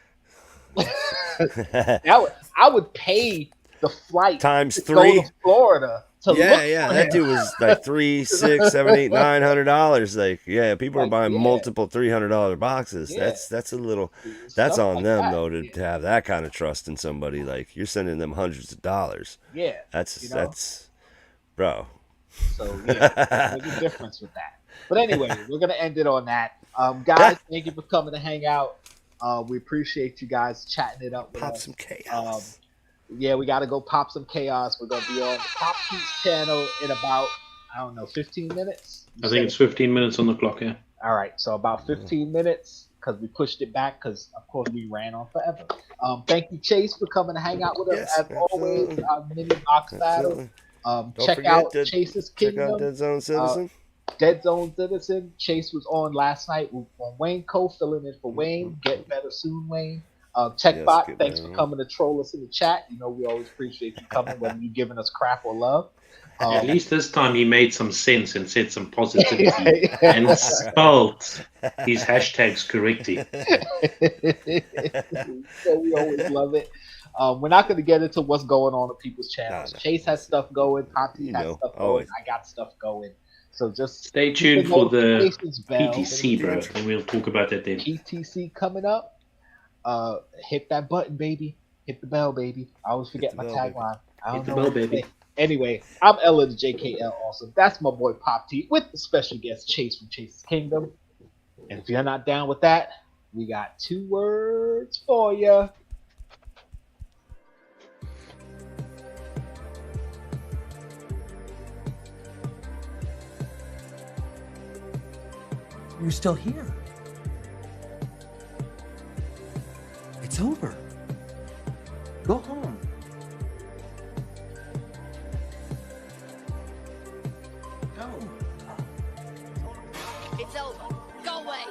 I would pay the flight times to 3 go to Florida. That dude was like $300, $600, $700, $900. Like, people are buying multiple $300 boxes. Yeah. That's a little. That's on like them that. though to have that kind of trust in somebody. Like, you're sending them hundreds of dollars. Yeah, that's, bro. So there's a difference with that. But anyway, we're gonna end it on that. Guys, thank you for coming to hang out. We appreciate you guys chatting it up with Pop us. some chaos. We got to go pop some chaos. We're going to be on the Pop Pete's channel in about, 15 minutes? I think it's 15 minutes on the clock, yeah. All right, so about 15 minutes because we pushed it back because, of course, we ran on forever. Thank you, Chase, for coming to hang out with us. As always, our mini box battle. Check out Chase's Kingdom. Check out Dead Zone Citizen. Dead Zone Citizen. Chase was on last night on Wayne Cole, filling in for Wayne. Get better soon, Wayne. Checkbot, thanks for coming to troll us in the chat. We always appreciate you coming, whether you're giving us crap or love. At least this time he made some sense and said some positivity and spelled his hashtags correctly. So we always love it. We're not going to get into what's going on people's channels. Chase has stuff going. Tati has stuff going. I got stuff going. So just stay tuned for the PTC, bro, and we'll talk about that then. PTC coming up. hit that button, baby. Hit the bell, baby. I always forget the my bell, tagline. I don't Hit the know bell, what to baby. say. Anyway, I'm Ella the Jkl Awesome. That's my boy Pop T with the special guest Chase from Chase's Kingdom. And if you're not down with that, we got 2 words for you. You're still here. It's over. Go home. Go. It's over. Go away.